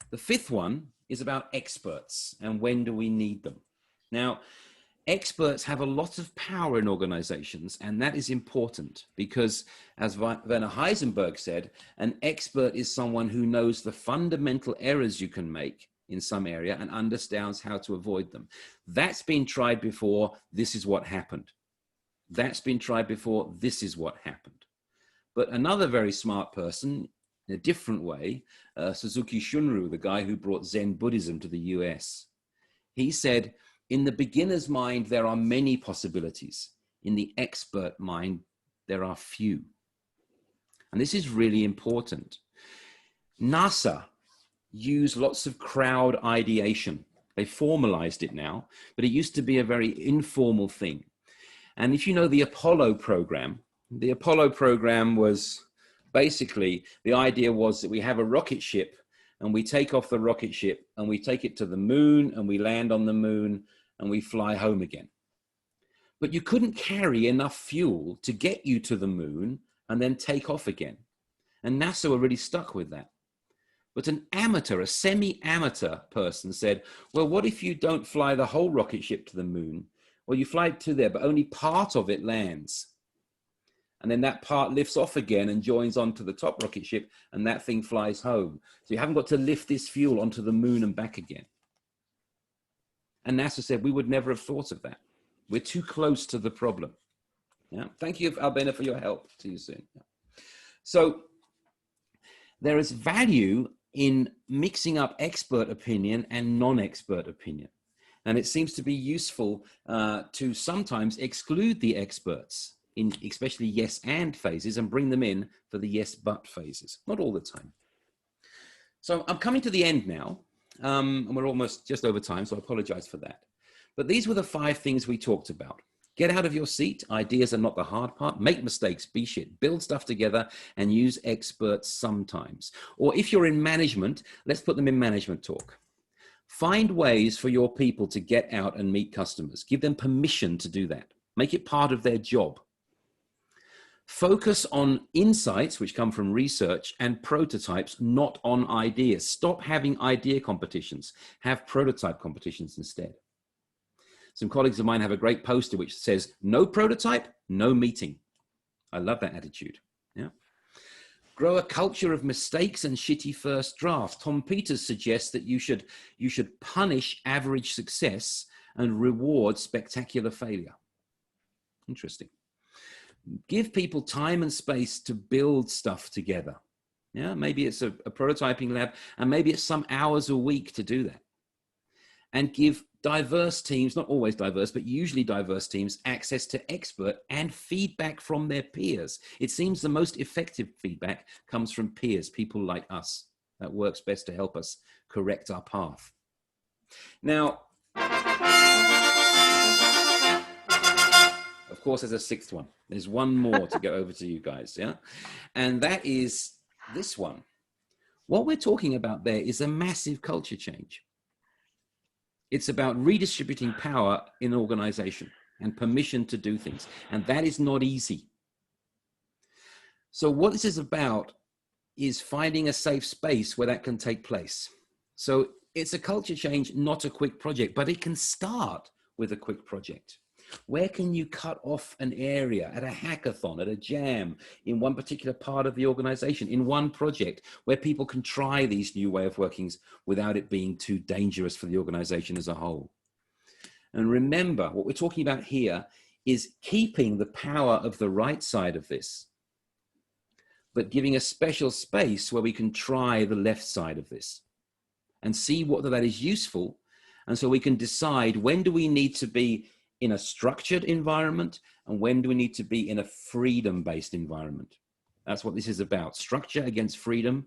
The fifth one is about experts and when do we need them? Now, experts have a lot of power in organizations, and that is important because, as Werner Heisenberg said, an expert is someone who knows the fundamental errors you can make in some area and understands how to avoid them. That's been tried before, this is what happened. That's been tried before, this is what happened. But another very smart person, in a different way, Suzuki Shunryu, the guy who brought Zen Buddhism to the US, he said, in the beginner's mind, there are many possibilities. In the expert mind, there are few. And this is really important. NASA use lots of crowd ideation. They formalized it now, but it used to be a very informal thing. And if you know the Apollo program was basically, the idea was that we have a rocket ship and we take off the rocket ship and we take it to the moon and we land on the moon and we fly home again. But you couldn't carry enough fuel to get you to the moon and then take off again. And NASA were really stuck with that. But an amateur, a semi-amateur person said, well, what if you don't fly the whole rocket ship to the moon? Well, you fly it to there, but only part of it lands. And then that part lifts off again and joins onto the top rocket ship, and that thing flies home. So you haven't got to lift this fuel onto the moon and back again. And NASA said, we would never have thought of that. We're too close to the problem. Yeah. Thank you, Albena, for your help. See you soon. Yeah. So there is value in mixing up expert opinion and non-expert opinion. And it seems to be useful to sometimes exclude the experts in especially yes and phases and bring them in for the yes but phases. Not all the time. So I'm coming to the end now, and we're almost just over time, so I apologize for that. But these were the 5 things we talked about. Get out of your seat. Ideas are not the hard part. Make mistakes, be shit, build stuff together, and use experts sometimes. Or if you're in management, let's put them in management talk. Find ways for your people to get out and meet customers. Give them permission to do that. Make it part of their job. Focus on insights, which come from research, and prototypes, not on ideas. Stop having idea competitions. Have prototype competitions instead. Some colleagues of mine have a great poster which says, no prototype, no meeting. I love that attitude. Yeah. Grow a culture of mistakes and shitty first drafts. Tom Peters suggests that you should punish average success and reward spectacular failure. Interesting. Give people time and space to build stuff together. Yeah, maybe it's a prototyping lab, and maybe it's some hours a week to do that. And give diverse teams, not always diverse, but usually diverse teams, access to expert and feedback from their peers. It seems the most effective feedback comes from peers, people like us. That works best to help us correct our path. Now, of course, there's a sixth one. There's one more to go over to you guys, yeah? And that is this one. What we're talking about there is a massive culture change. It's about redistributing power in an organization and permission to do things. And that is not easy. So what this is about is finding a safe space where that can take place. So it's a culture change, not a quick project, but it can start with a quick project. Where can you cut off an area at a hackathon, at a jam, in one particular part of the organization, in one project, where people can try these new way of workings without it being too dangerous for the organization as a whole? And remember, what we're talking about here is keeping the power of the right side of this, but giving a special space where we can try the left side of this and see whether that is useful. And so we can decide, when do we need to be in a structured environment and when do we need to be in a freedom-based environment? That's what this is about. Structure against freedom.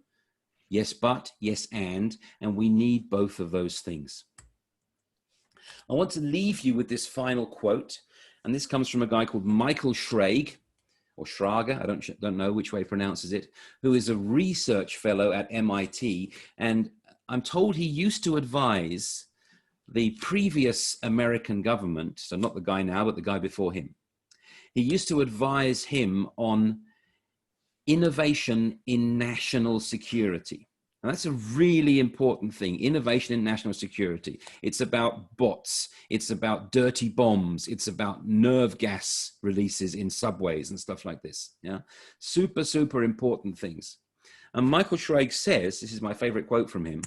Yes, but, yes, and we need both of those things. I want to leave you with this final quote, and this comes from a guy called Michael Schrage, or Schrager, I don't know which way he pronounces it, who is a research fellow at MIT, and I'm told he used to advise the previous American government, so not the guy now, but the guy before him. He used to advise him on innovation in national security. And that's a really important thing, innovation in national security. It's about bots, it's about dirty bombs, it's about nerve gas releases in subways and stuff like this. Yeah, super, super important things. And Michael Schrage says, this is my favorite quote from him,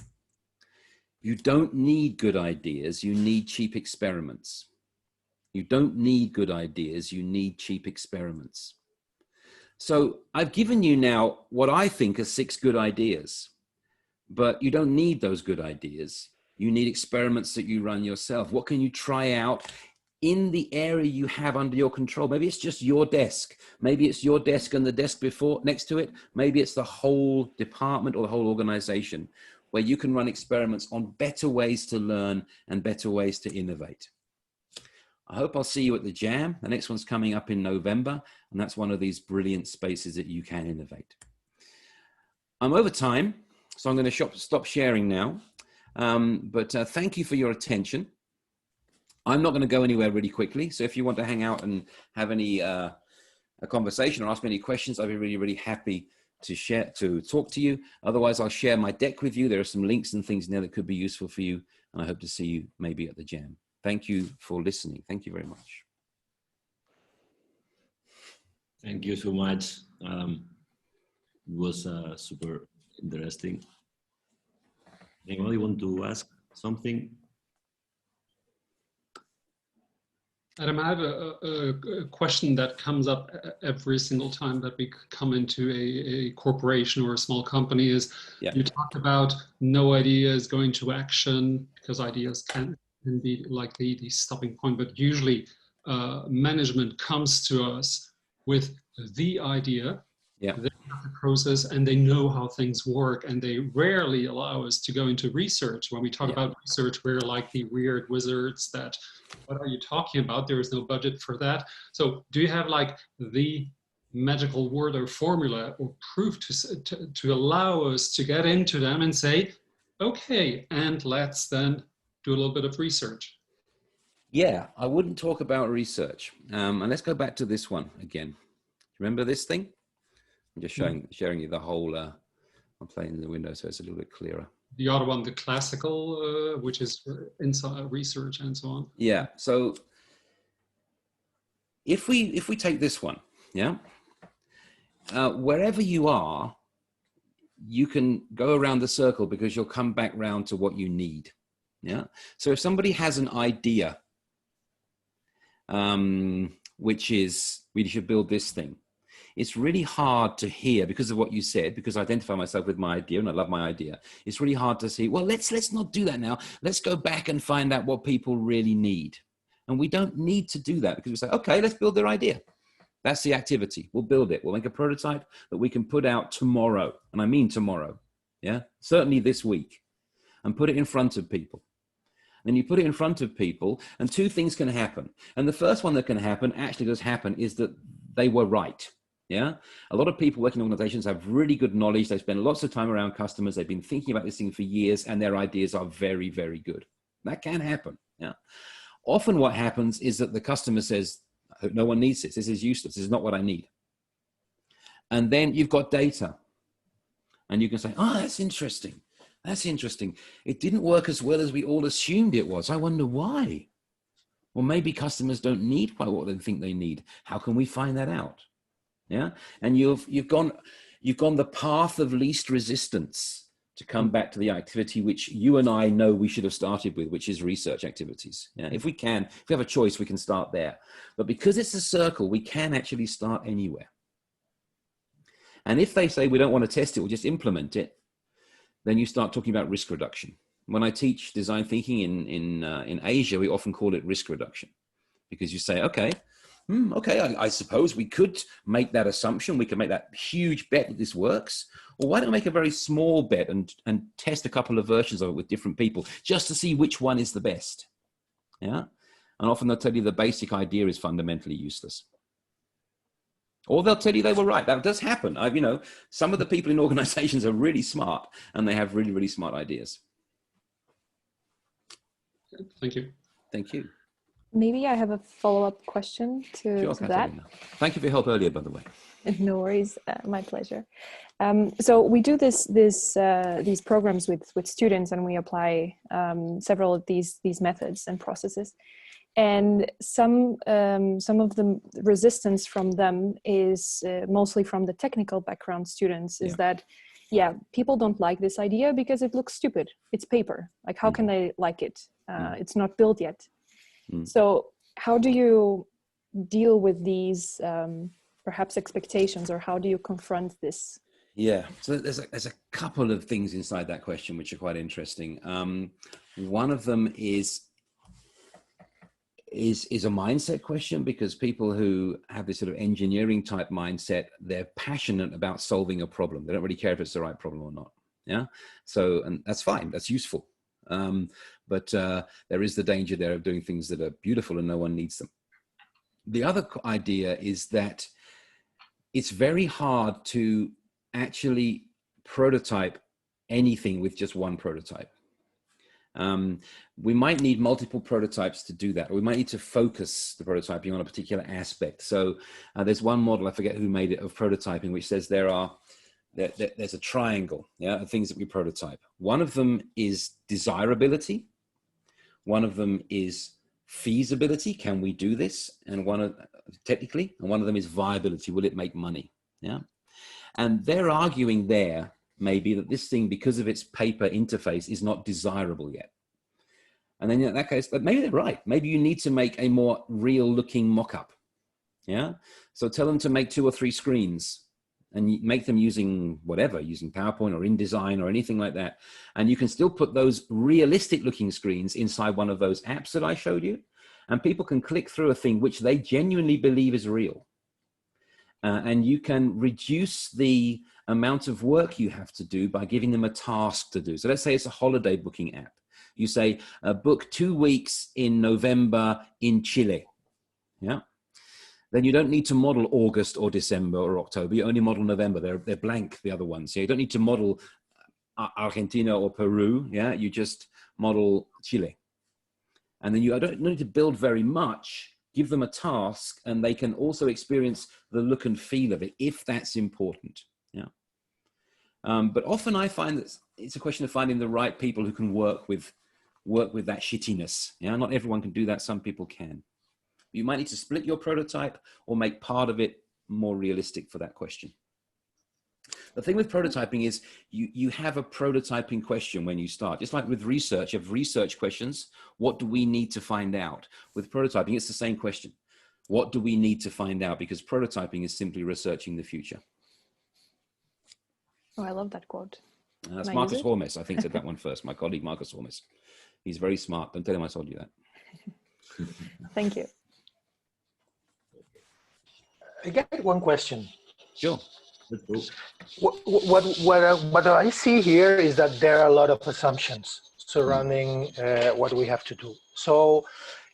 you don't need good ideas, you need cheap experiments. You don't need good ideas, you need cheap experiments. So I've given you now what I think are 6 good ideas, but you don't need those good ideas. You need experiments that you run yourself. What can you try out in the area you have under your control? Maybe it's just your desk. Maybe it's your desk and the desk before next to it. Maybe it's the whole department or the whole organization, where you can run experiments on better ways to learn and better ways to innovate. I hope I'll see you at the Jam. The next one's coming up in November, and that's one of these brilliant spaces that you can innovate. I'm over time, so I'm going to stop sharing now. But thank you for your attention. I'm not going to go anywhere really quickly, so if you want to hang out and have any a conversation or ask me any questions, I'd be really, really happy to talk to you. Otherwise, I'll share my deck with you. There are some links and things in there that could be useful for you, and I hope to see you maybe at the Jam. Thank you for listening. Thank you very much. Thank you so much. It was super interesting. Anybody want to ask something? Adam, I have a question that comes up every single time that we come into a corporation or a small company is, you talked about no ideas going to action, because ideas can be like the stopping point, but usually management comes to us with the idea, they have the process, and they know how things work, and they rarely allow us to go into research. When we talk about research, we're like the weird wizards that, what are you talking about? There is no budget for that. So do you have like the magical word or formula or proof to allow us to get into them and say, okay, and let's then do a little bit of research? Yeah, I wouldn't talk about research. And let's go back to this one again. Remember this thing? I'm just sharing you the whole, I'm playing the window so it's a little bit clearer. The other one, the classical, which is inside research and so on. Yeah, so if we take this one, yeah, wherever you are, you can go around the circle because you'll come back round to what you need. Yeah. So if somebody has an idea, which is we should build this thing, it's really hard to hear because of what you said, because I identify myself with my idea and I love my idea. It's really hard to see, well, let's not do that now. Let's go back and find out what people really need. And we don't need to do that because we say, okay, let's build their idea. That's the activity. We'll build it. We'll make a prototype that we can put out tomorrow. And I mean tomorrow. Yeah, certainly this week, and put it in front of people. And you put it in front of people and two things can happen. And the first one that can happen, actually does happen, is that they were right. Yeah. A lot of people working in organizations have really good knowledge. They spend lots of time around customers. They've been thinking about this thing for years and their ideas are very, very good. That can happen. Yeah. Often what happens is that the customer says, no one needs this. This is useless. This is not what I need. And then you've got data and you can say, oh, that's interesting. That's interesting. It didn't work as well as we all assumed it was. I wonder why. Well, maybe customers don't need quite what they think they need. How can we find that out? Yeah. And you've gone the path of least resistance to come back to the activity which you and I know we should have started with, which is research activities. Yeah. If we have a choice, we can start there. But because it's a circle, we can actually start anywhere. And if they say we don't want to test it, we'll just implement it, then you start talking about risk reduction. When I teach design thinking in Asia, we often call it risk reduction, because you say, okay, I suppose we could make that assumption. We can make that huge bet that this works. Or why don't I make a very small bet and test a couple of versions of it with different people just to see which one is the best? Yeah. And often they'll tell you the basic idea is fundamentally useless. Or they'll tell you they were right. That does happen. Some of the people in organizations are really smart and they have really, really smart ideas. Thank you. Thank you. Maybe I have a follow-up question to that. Thank you for your help earlier, by the way. No worries, my pleasure. So we do these programs with students, and we apply several of these methods and processes. And some of the resistance from them is mostly from the technical background students. Is that, yeah, people don't like this idea because it looks stupid. It's paper. Like, how can they like it? It's not built yet. So how do you deal with these perhaps expectations, or how do you confront this? Yeah, so there's a couple of things inside that question which are quite interesting. One of them is a mindset question, because people who have this sort of engineering type mindset, they're passionate about solving a problem. They don't really care if it's the right problem or not. Yeah, so, and that's fine, that's useful. But there is the danger there of doing things that are beautiful and no one needs them. The other idea is that it's very hard to actually prototype anything with just one prototype. We might need multiple prototypes to do that. Or we might need to focus the prototyping on a particular aspect. So there's one model, I forget who made it, of prototyping, which says there's a triangle, of things that we prototype. One of them is desirability. One of them is feasibility. Can we do this? And technically, and one of them is viability. Will it make money? Yeah. And they're arguing there maybe that this thing, because of its paper interface, is not desirable yet. And then in that case, maybe they're right. Maybe you need to make a more real looking mock-up. Yeah. So tell them to make 2 or 3 screens and make them using whatever, using PowerPoint or InDesign or anything like that. And you can still put those realistic looking screens inside one of those apps that I showed you. And people can click through a thing which they genuinely believe is real. And you can reduce the amount of work you have to do by giving them a task to do. So let's say it's a holiday booking app. You say, book 2 weeks in November in Chile. Yeah. Then you don't need to model August or December or October. You only model November. They're blank, the other ones. So you don't need to model Argentina or Peru. Yeah, you just model Chile. And then you don't need to build very much. give them a task, and they can also experience the look and feel of it if that's important. Yeah. But often I find that it's a question of finding the right people who can work with that shittiness. Yeah, not everyone can do that. Some people can. You might need to split your prototype or make part of it more realistic for that question. The thing with prototyping is you have a prototyping question when you start. Just like with research, you have research questions. What do we need to find out? With prototyping, it's the same question. What do we need to find out? Because prototyping is simply researching the future. Oh, I love that quote. That's Marcus Hormes, I think, said that one first. My colleague, Marcus Hormes. He's very smart. Don't tell him I told you that. Thank you. I got one question. Sure. What I see here is that there are a lot of assumptions surrounding what we have to do. So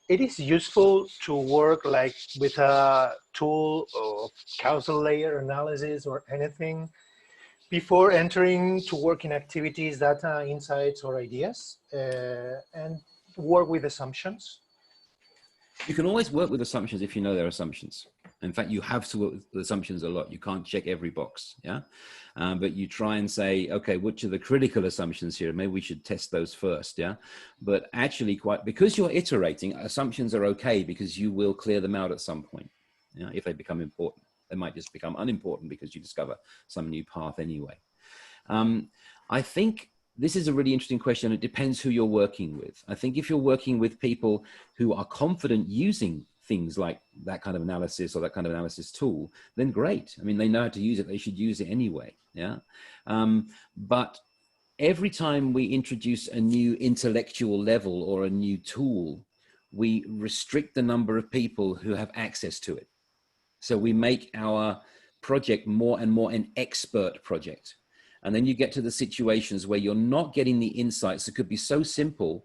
it is useful to work like with a tool of causal layer analysis or anything before entering to work in activities, data, insights, or ideas, and work with assumptions. You can always work with assumptions if you know they're assumptions. In fact, you have to work with assumptions a lot. You can't check every box, yeah? But you try and say, okay, which are the critical assumptions here? Maybe we should test those first, yeah? But actually, because you're iterating, assumptions are okay because you will clear them out at some point, yeah? If they become important. They might just become unimportant because you discover some new path anyway. I think this is a really interesting question. It depends who you're working with. I think if you're working with people who are confident using things like that kind of analysis or that kind of analysis tool, then great. I mean, they know how to use it. They should use it anyway. Yeah. But every time we introduce a new intellectual level or a new tool, we restrict the number of people who have access to it. So we make our project more and more an expert project. And then you get to the situations where you're not getting the insights that could be so simple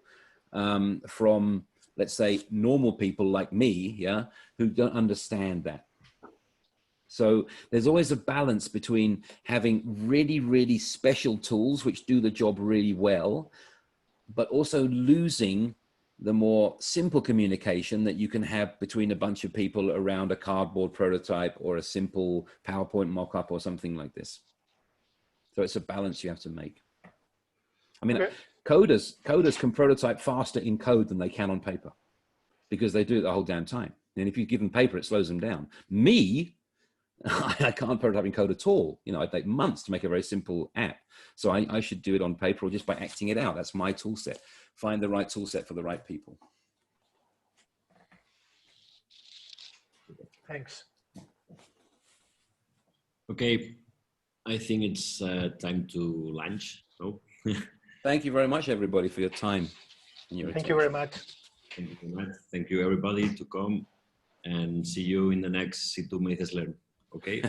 from, let's say, normal people like me, yeah, who don't understand that. So there's always a balance between having really, really special tools which do the job really well, but also losing the more simple communication that you can have between a bunch of people around a cardboard prototype or a simple PowerPoint mock-up or something like this. So it's a balance you have to make. I mean, okay. Coders can prototype faster in code than they can on paper because they do it the whole damn time. And if you give them paper, it slows them down. Me, I can't prototype in code at all. You know, I take months to make a very simple app. So I should do it on paper or just by acting it out. That's my tool set. Find the right tool set for the right people. Thanks. Okay, I think it's time to lunch. So. Thank you very much, everybody, for your time. And your Thank you very much. Thank you very much. Thank you, everybody, to come and see you in the next Si tú me dices learn. Okay.